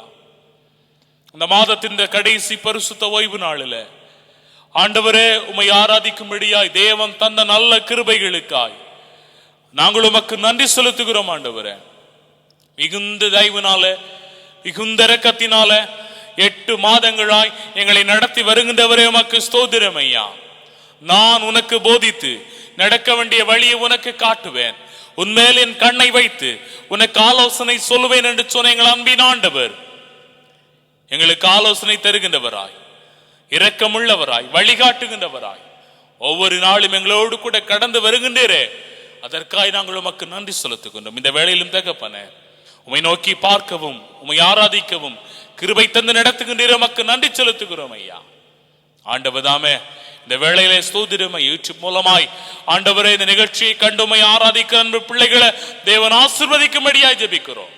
இந்த மாதத்தின் கடைசி பரிசுத்த ஓய்வு நாளில் ஆண்டவரே உம்மை ஆராதிக்கும்படியாய் தேவன் தந்த நல்ல கிருபைகளுக்காய் நாங்கள் உமக்கு நன்றி செலுத்துகிறோம் ஆண்டவரே. மிகுந்த தயவினால, மிகுந்த இரக்கத்தினால 8 மாதங்களாய் எங்களை நடத்தி வருகின்றவரே உமக்கு ஸ்தோத்திரம் ஐயா. நான் உனக்கு போதித்து நடக்க வேண்டிய வழியை உனக்கு காட்டுவேன், உன்மேல் என் கண்ணை வைத்து உனக்கு ஆலோசனை சொல்லுவேன் என்று சொன்ன எங்கள் அன்பின் ஆண்டவர் எங்களுக்கு ஆலோசனை தருகின்றவராய், இரக்கமுள்ளவராய், வழிகாட்டுகின்றவராய் ஒவ்வொரு நாளும் எங்களோடு கூட கடந்து வருகின்றே. அதற்காக நாங்கள் உமக்கு நன்றி செலுத்துகின்றோம். இந்த வேளையிலும் தகப்பனே, உம்மை நோக்கி பார்க்கவும் உம்மை ஆராதிக்கவும் கிருபை தந்து நடத்துகின்ற உமக்கு நன்றி செலுத்துகிறோம் ஐயா. ஆண்டவர் தாமே இந்த வேளையிலே ஸ்தோத்திரமை யூடியூப் மூலமாய் ஆண்டவரே இந்த நிகழ்ச்சியை கண்டு உம்மை ஆராதிக்கிற அன்பு பிள்ளைகளை தேவன் ஆசீர்வதிக்கும்படியாய் ஜெபிக்கிறோம்.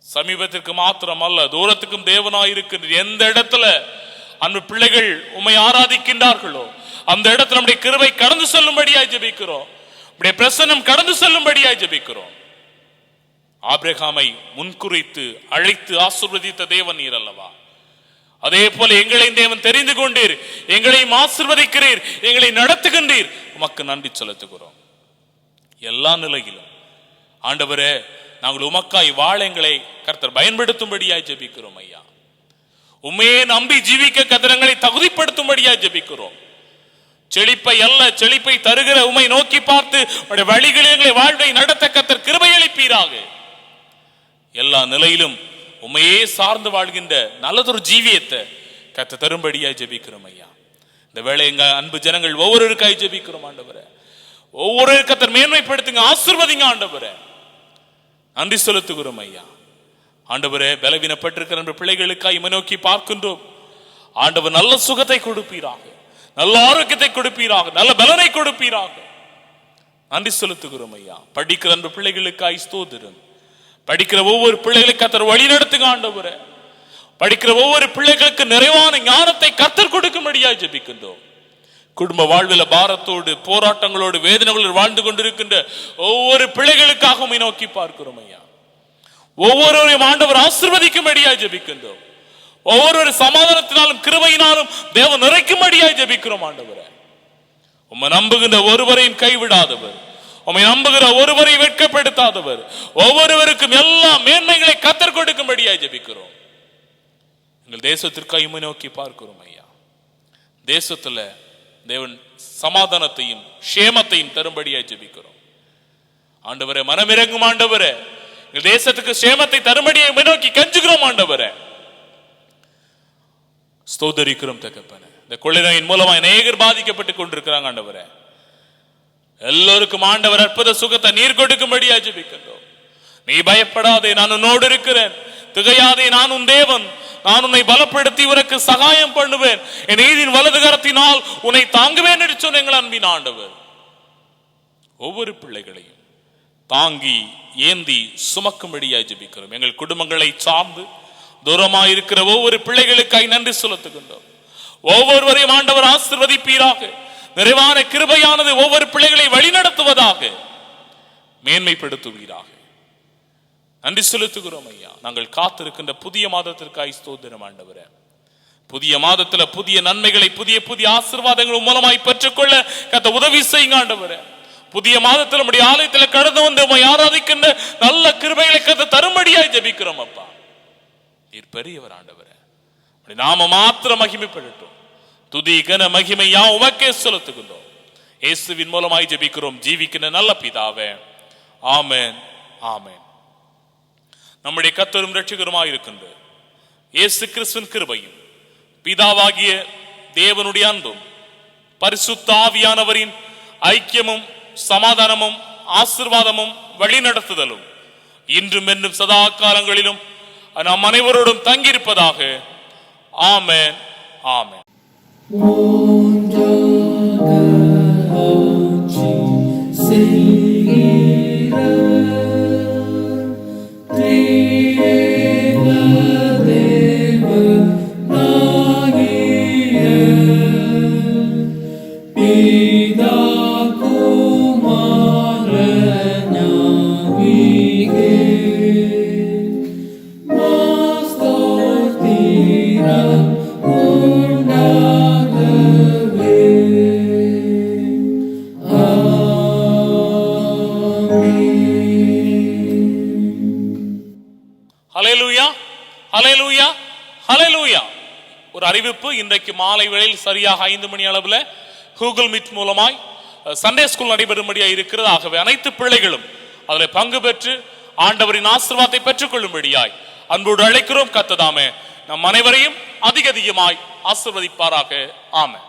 சமீபத்திற்கு மாத்திரம் அல்ல, தூரத்துக்கும் தேவனாய் இருக்கின்ற எந்த இடத்துல அன்பு பிள்ளைகள் உம்மை ஆராதிக்கின்றார்களோ அந்த இடத்துல நம்முடைய கிருபை கடந்து செல்லும்படியாய் ஜெபிக்கிறோம், நம்முடைய பிரசன்னம் கடந்து செல்லும்படியாய் ஜெபிக்கிறோம். ஆபிரகாமை முன்குறித்து அழைத்து ஆசீர்வதித்த தேவன் நீர் அல்லவா? அதே போல எங்களையும் தேவன் தெரிந்து கொண்டீர், எங்களையும் ஆசீர்வதிக்கிறீர், எங்களை நடத்துகின்றீர். உமக்கு நன்றி செலுத்துகிறோம். எல்லா நிலையிலும் ஆண்டவரே, நாங்கள் உமக்காய் வாழ எங்களை கர்த்தர் பயன்படுத்தும்படியாய் ஜெபிக்கிறோம் ஐயா. உண்மையே நம்பி ஜீவிக்க கர்த்தரங்களை தகுதிப்படுத்தும்படியாய் ஜெபிக்கிறோம். செழிப்பை அல்ல, செழிப்பை தருகிற உம்மை நோக்கி பார்த்து வழிகளில் எங்களை வாழ்வை நடத்த கர்த்தர் கிருபை அளிப்பீராக. எல்லா நிலையிலும் உம்மையே சார்ந்து வாழ்கின்ற நல்லதொரு ஜீவியத்தை கர்த்தர் தரும்படியாய் ஜெபிக்கிறோம் ஐயா. இந்த வேளை எங்க அன்பு ஜனங்கள் ஒவ்வொருவருக்காய் ஜெபிக்கிறோம் ஆண்டவரே. ஒவ்வொரு கர்த்தர் மேன்மைப்படுத்துங்க, ஆசீர்வதிங்க ஆண்டவரே. நன்றி செலுத்துகிறோம் ஐயா. ஆண்டவரே, பலவீனப்பட்டிருக்கிற நம்ம பிள்ளைகளுக்காய் இமை நோக்கி பார்க்கின்றோம். ஆண்டவர் நல்ல சுகத்தை கொடுப்பீராக, நல்ல ஆரோக்கியத்தை கொடுப்பீராக, நல்ல பலனை கொடுப்பீராக. நன்றி செலுத்துகிறோம் ஐயா. படிக்கிற நம்ம பிள்ளைகளுக்காய் ஸ்தோத்திரம். படிக்கிற ஒவ்வொரு பிள்ளைகளுக்கு கர்த்தர் வழி நடத்துங்க ஆண்டவரே. படிக்கிற ஒவ்வொரு பிள்ளைகளுக்கு நிறைவான ஞானத்தை கர்த்தர் கொடுக்கும்படியாய் ஜெபிக்கின்றோம். குடும்ப வாழ்வில் பாரத்தோடு போராட்டங்களோடு வேதனைகளோடு வாழ்ந்து கொண்டிருக்கின்ற ஒவ்வொரு பிள்ளைகளுக்காக நோக்கி பார்க்கிறோம் ஐயா. ஒவ்வொருவரையும் ஆண்டவர் ஆசீர்வதிக்கும்படியாய் ஜெபிக்கின்றோம். ஒவ்வொரு சமாதானத்தினாலும் கிருபையினாலும் தேவன் நிறைக்கும்படியாய் ஜெபிக்கிறோம் ஆண்டவரே. உம்மை நம்புகின்ற ஒருவரையும் கைவிடாதவர், உம்மை நம்புகிற ஒருவரை வெட்கப்படுத்தாதவர், ஒவ்வொருவருக்கும் எல்லா மேன்மைகளை கத்தர் கொடுக்கும்படியாய் ஜெபிக்கிறோம். எங்கள் தேசத்திற்காக உம்மை நோக்கி பார்க்கிறோம் ஐயா. தேசத்துல தேவன் சமாதானத்தையும் சேமத்தையும் தரும்படியாய் ஜெபிக்கிறோம் ஆண்டவரே. மனமிறங்கும் ஆண்டவரே, எங்கள் தேசத்துக்கு சேமத்தை தரும்படியாய் உம்மை நோக்கி கெஞ்சுகிறோம் ஆண்டவரே. ஸ்தோத்தரிக்கிறோம் தகப்பனே. இந்த கொள்ளை நோயின் மூலமா அநேகர் பாதிக்கப்பட்டு கொண்டிருக்கிறாங்க ஆண்டவரே. எல்லோருக்கும் ஆண்டவர் அற்புத சுகத்தை நீர் கொடுக்கும்படியா ஜெபிக்கின்றோம். நீ பயப்படாதே, நான் உன்னோடு இருக்கிறேன். திகையாதே, நான் உன் தேவன். நான் உன்னை பலப்படுத்தி உனக்கு சகாயம் பண்ணுவேன். என் நீதியின் வலது கரத்தினால் உன்னை தாங்குவேன் என்று சொன்ன எங்கள் அன்பின் ஆண்டவர் ஒவ்வொரு பிள்ளைகளையும் தாங்கி ஏந்தி சுமக்கும்படியாய் ஜெபிக்கிறோம். எங்கள் குடும்பங்களை சார்ந்து தூரமாய் இருக்கிற ஒவ்வொரு பிள்ளைகளுக்காய் நன்றி செலுத்துகின்றோம். ஒவ்வொருவரையும் ஆண்டவர் ஆசீர்வதிப்பீராக. நிறைவான கிருபையானது ஒவ்வொரு பிள்ளைகளை வழிநடத்துவதாக, மேன்மைப்படுத்துவீராக. நன்றி செலுத்துகிறோம் ஐயா. நாங்கள் காத்திருக்கின்ற புதிய மாதத்திற்காய் ஸ்தோத்திரம் ஆண்டவரே. புதிய மாதத்துல புதிய நன்மைகளை புதிய புதிய ஆசீர்வாதங்கள் மூலமாய் பெற்றுக்கொள்ள கத்த உதவி செய்யுங்க ஆண்டவரே. புதிய மாதத்தில் நம்முடைய ஆலயத்தில் கடந்து வந்து ஆராதிக்கின்ற நல்ல கிருபைகளை கத்த தரும்படியாய் ஜெபிக்கிறோம் அப்பா. நீர் பெரியவர் ஆண்டவரே. நாம மாத்திரம் மகிமைப்படட்டும். துதி கன மகிமை யாம் உமக்கே செலுத்துகின்றோம். இயேசுவின் மூலமாய் ஜெபிக்கிறோம் ஜீவிக்கின்ற நல்ல பிதாவே, ஆமென், ஆமென். நம்முடைய கர்த்தரும் இரட்சகருமாய் இருக்கின்ற இயேசு கிறிஸ்துவின் கிருபையும் பிதாவாகிய தேவனுடைய அன்பும் பரிசுத்த ஆவியானவரின் ஐக்கியமும் சமாதானமும் ஆசீர்வாதமும் வழிநடத்துதலும் இன்றும் என்னும் சதா காலங்களிலும் நாம் அனைவரோடும் தங்கியிருப்பதாக. ஆமென், ஆமென். ஹல்லேலூயா, ஹல்லேலூயா, ஹல்லேலூயா. ஒரு அறிவிப்பு. இன்றைக்கு மாலை வேளையில் சரியாக 5 மணி அளவில் கூகுள் மீட் மூலமாய் சண்டே ஸ்கூல் நடைபெறும்படியா இருக்கிறது. ஆகவே அனைத்து பிள்ளைகளும் அதில் பங்கு பெற்று ஆண்டவரின் ஆசீர்வாதத்தை பெற்றுக் கொள்ளும்படியாய் அன்போடு அழைக்கிறோம். கர்த்தர் தாமே நம் அனைவரையும் அதிக அதிகமாய் ஆசீர்வதிப்பாராக. ஆமென்.